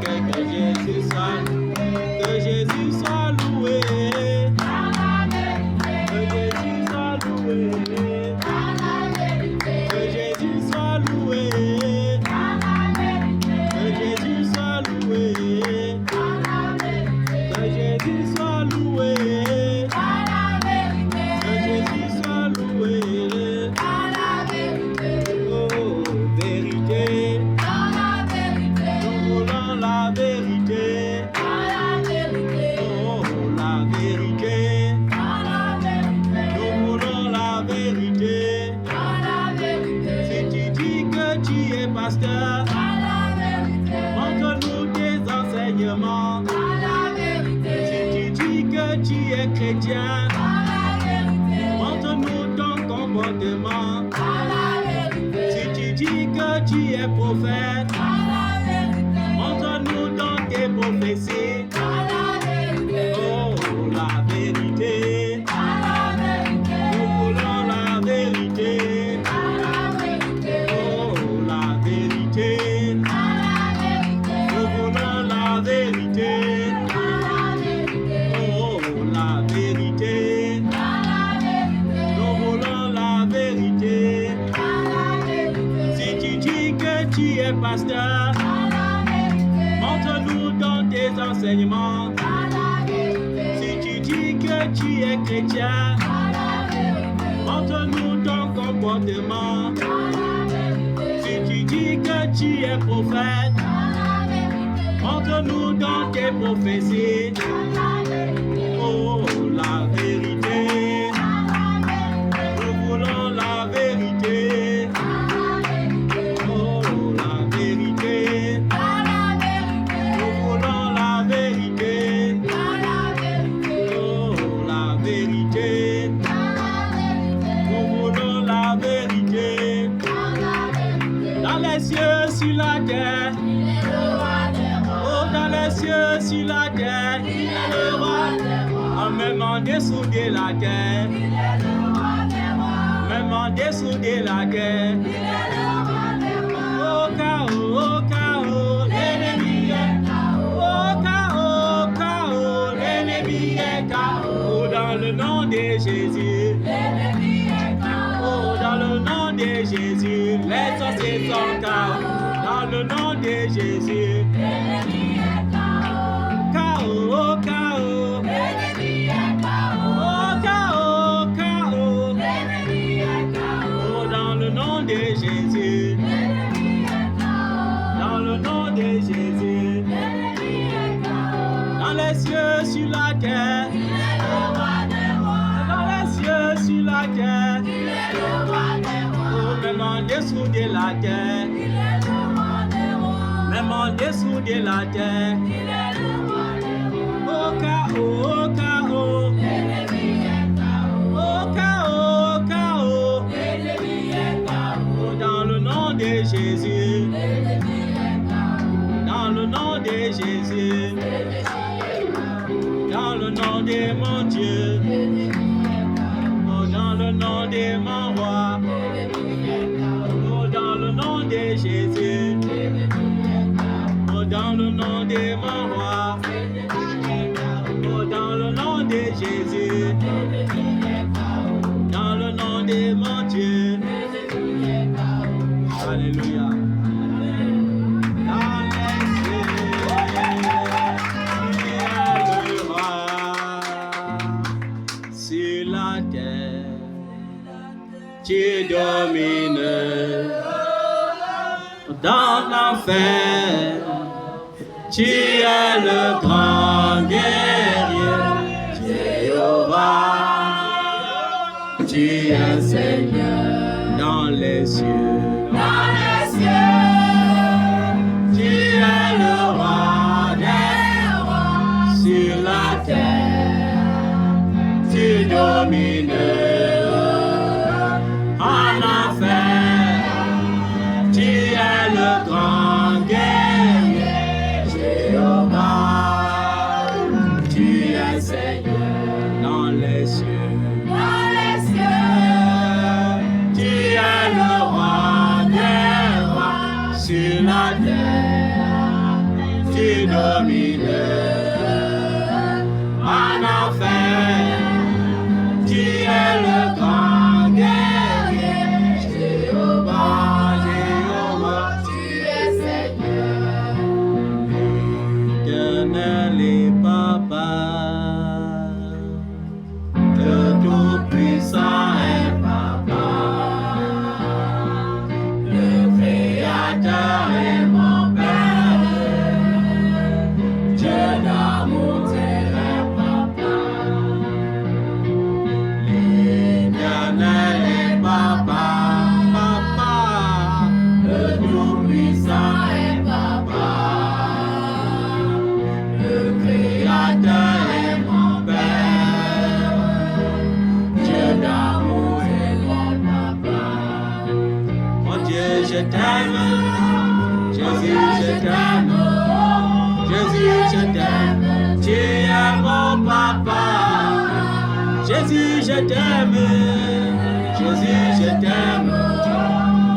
S1: pasteur. Montre-nous tes enseignements. Si tu dis que tu es chrétien, montre-nous ton comportement. Si tu dis que tu es prophète, montre-nous dans tes prophéties. Oh, la vérité. Nous voulons la vérité. Oh, la vérité. Nous voulons la vérité. Oh, la vérité. Nous voulons la vérité. Si tu dis que tu es pasteur, montre-nous dans tes enseignements. Si tu dis que tu es chrétien, montre-nous ton comportement. Si tu dis que tu es prophète, montre-nous dans tes prophéties. Oh, la vérité. Nous voulons la vérité. Oh, la vérité. Nous voulons la vérité. Oh, la vérité. Nous voulons la vérité. Dans les cieux, sur la terre. Oh, dans les cieux, sur la terre. Il est le roi. Même en dessous de la terre. Même en dessous de la terre. Oh, chaos, l'ennemi est KO. Oh, chaos, l'ennemi est KO. Dans le nom de Jésus. Oh, dans le nom de Jésus. Les sorciers sont KO. Dans le nom de Jésus. Chaos, chaos. Oh, chaos. Oh, dans le nom de Jésus. Dans le nom de Jésus. Dans les cieux, sur la terre. Dans les cieux, sur la terre. Oh, même en dessous de la terre. Même en dessous de la terre. Oh, chaos, oh, chaos. Oh, chaos. Oh, dans le nom de Jésus. Dans le nom de Jésus. Dans le nom de mon Dieu. Oh, dans le nom de mon roi. Oh, dans le nom de Jésus. Oh, dans le nom de mon roi. Oh, dans le nom de Jésus. Dans le nom de mon Dieu. Alléluia. Dans les cieux, il y a le roi. Sur la terre, tu domines. Dans l'enfer, tu es le grand guerrier. Jéhovah, tu es Seigneur. Dans les cieux. Tu es le roi des rois. Sur la terre, tu domines. En enfer, tu es le grand guerrier. Jéhovah, tu es Seigneur. Dans les cieux. Sur la terre, tu domines. En enfer, tu es le grand guerrier. Jéhovah, tu es Seigneur. Éternel et Papa, le Tout-Puissant est Papa. Et mon Père, Dieu d'amour, tu es Papa. L'éternel est Papa, Papa, le Tout-Puissant. je t'aime. Jésus, je t'aime. Jésus, je t'aime. Tu es mon papa. Jésus, je t'aime. Jésus, je t'aime.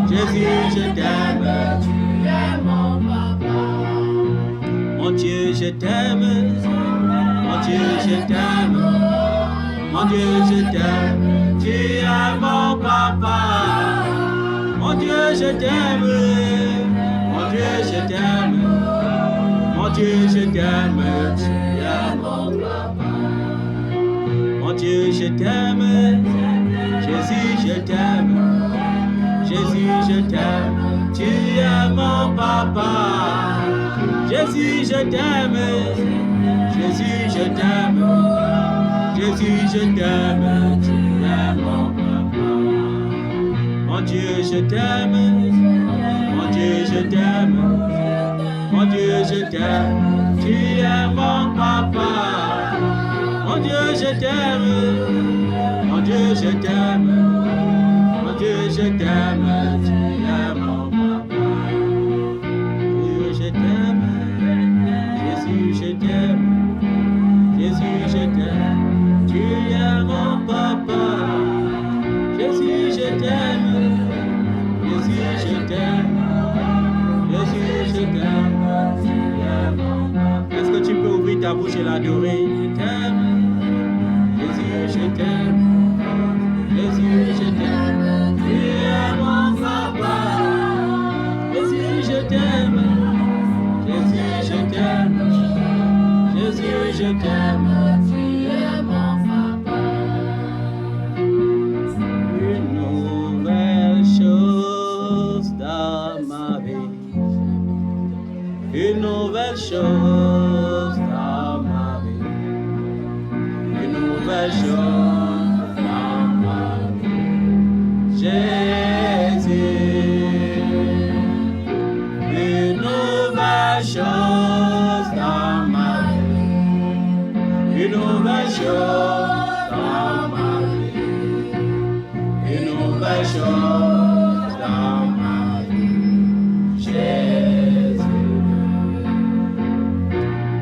S1: Jésus, je t'aime. Tu es mon papa. Mon Dieu, je t'aime. Mon Dieu, je t'aime. Mon Dieu, je t'aime. Tu es mon papa. Mon Dieu, je t'aime. Mon Dieu, je t'aime. Mon Dieu, je t'aime. Tu es mon papa. Mon Dieu, je t'aime. Jésus, je t'aime. Jésus, je t'aime. Tu es mon papa. Jésus, je t'aime. Jésus, je t'aime. Jésus, je t'aime. Tu es mon papa. Mon Dieu, je t'aime. Mon Dieu, je t'aime. Mon Dieu, je t'aime. Tu es mon papa. Mon Dieu, je t'aime. Mon Dieu, je t'aime. Mon Dieu, je t'aime. Tu es mon papa. Mon Dieu, je t'aime. Jésus, je t'aime. Jésus, je t'aime. Tu es mon papa. Jésus, je t'aime. Jésus, je t'aime. Jésus, je t'aime. Tu es mon papa. Est-ce que tu peux ouvrir ta bouche et l'adorer? Je t'aime. Jésus, je t'aime. Jésus, je t'aime. Tu es mon papa. Jésus, je t'aime. Jésus, je t'aime. Jésus, je t'aime. Tu es mon papa. Une nouvelle chose dans ma vie. Une nouvelle chose dans ma vie. Une nouvelle chose dans ma vie. Jésus. Une nouvelle chose dans ma vie. Une nouvelle chose dans ma vie. Une nouvelle chose dans ma vie. Jésus.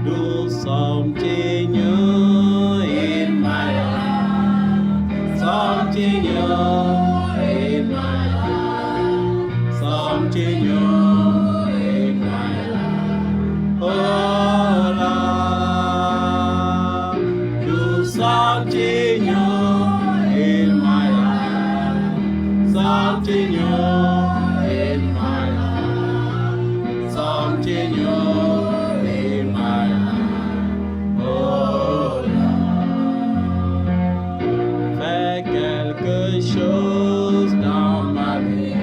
S1: Do something new in my life. Something new in my life. Something new in my life. Oh Lord, do something new in my life. Something new in my life. Something new in my life. Oh Lord, fais quelque chose dans ma vie.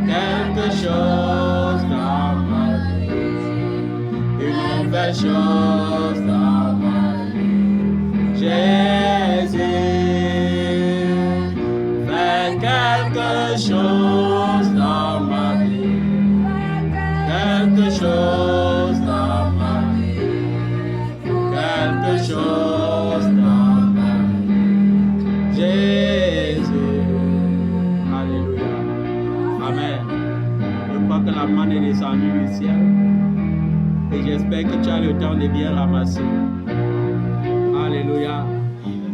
S1: Quelque chose dans ma vie. Une nouvelle chose dans ma vie. Jésus, fais quelque chose dans ma vie. Quelque chose dans ma vie. Quelque chose dans ma vie. Jésus. Alléluia. Amen. Je crois que la manne est descendue du ciel. Et j'espère que tu as le temps de bien ramasser. Alléluia.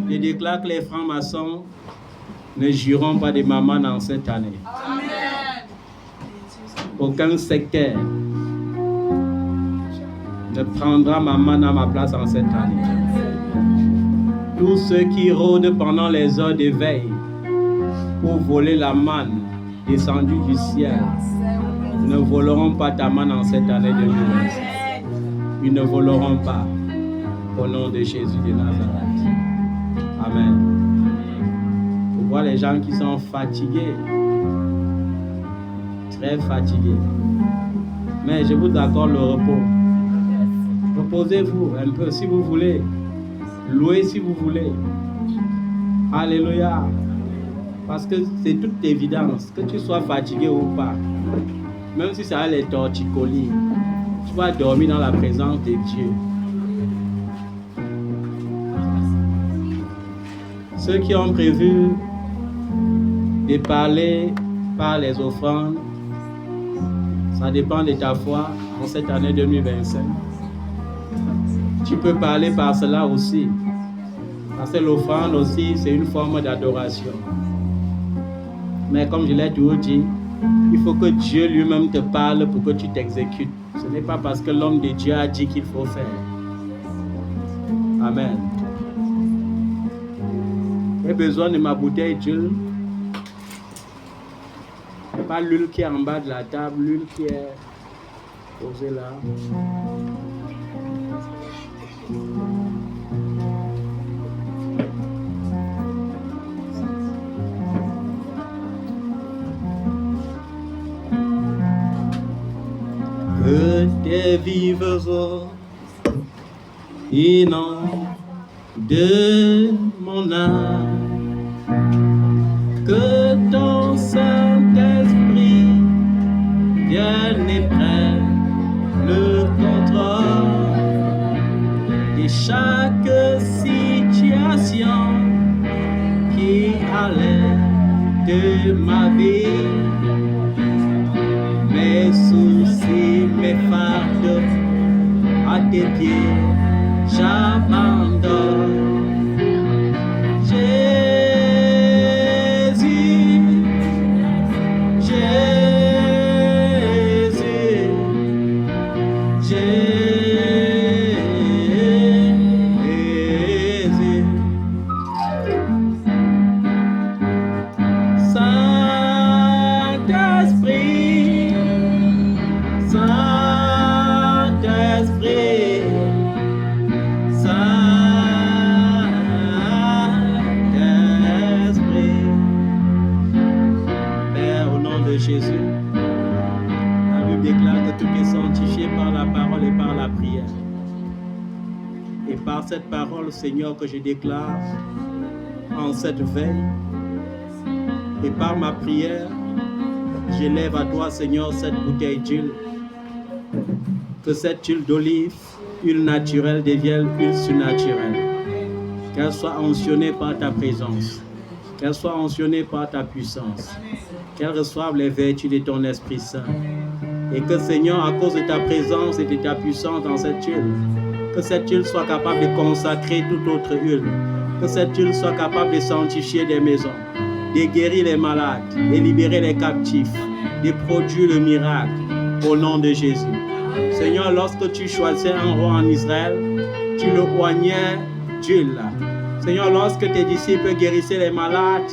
S1: Je déclare que les francs-maçons ne joueront pas de maman dans cette année.
S2: Amen.
S1: Aucun secteur ne prendra maman à ma place en cette année. Tous ceux qui rôdent pendant les heures de veille pour voler la manne descendue du ciel ne voleront pas ta manne en cette année 2026. Ils ne voleront pas. Au nom de Jésus de Nazareth. Amen. Je vois les gens qui sont fatigués. Très fatigués. Mais je vous accorde le repos. Reposez-vous un peu si vous voulez. Louez si vous voulez. Alléluia. Parce que c'est toute évidence. Que tu sois fatigué ou pas. Même si ça a les torticolis. Tu vas dormir dans la présence de Dieu. Ceux qui ont prévu de parler par les offrandes, Ça dépend de ta foi en cette année 2025. Tu peux parler par cela aussi. Parce que l'offrande aussi, c'est une forme d'adoration. Mais comme je l'ai toujours dit, il faut que Dieu lui-même te parle pour que tu t'exécutes. Ce n'est pas parce que l'homme de Dieu a dit qu'il faut faire. Amen. J'ai besoin de ma bouteille d'huile. Pas l'huile qui est en bas de la table, l'huile qui est posée là. Que tes vives eaux inondent de mon âme, que ton Saint-Esprit vienne et prenne le contrôle de chaque situation qui a l'air de ma vie. Mes soucis, mes fardeaux, à tes pieds, j'abandonne. Jésus, Jésus, Jésus. Saint-Esprit, Saint-Esprit, Saint-Esprit. Père, au nom de Jésus, la Bible déclare que tout est sanctifié par la parole et par la prière. Et par cette parole, Seigneur, que je déclare en cette veille, et par ma prière, j'élève à toi, Seigneur, cette bouteille d'huile. Que cette huile d'olive, huile naturelle, devienne huile surnaturelle. Qu'elle soit onctionnée par ta présence. Qu'elle soit onctionnée par ta puissance. Qu'elle reçoive les vertus de ton Esprit Saint. Et que, Seigneur, à cause de ta présence et de ta puissance dans cette huile, que cette huile soit capable de consacrer toute autre huile. Que cette huile soit capable de sanctifier des maisons, de guérir les malades, de libérer les captifs, de produire le miracle au nom de Jésus. Seigneur, lorsque tu choisissais un roi en Israël, tu le oignais d'huile. Seigneur, lorsque tes disciples guérissaient les malades,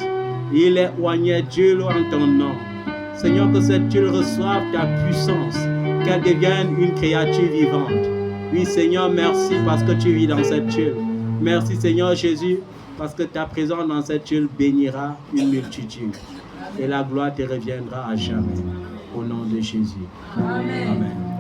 S1: ils les oignaient d'huile en ton nom. Seigneur, que cette huile reçoive ta puissance, qu'elle devienne une créature vivante. Oui, Seigneur, merci parce que tu vis dans cette huile. Merci, Seigneur Jésus, parce que ta présence dans cette huile bénira une multitude. Et la gloire te reviendra à jamais. Au nom de Jésus. Amen. Amen.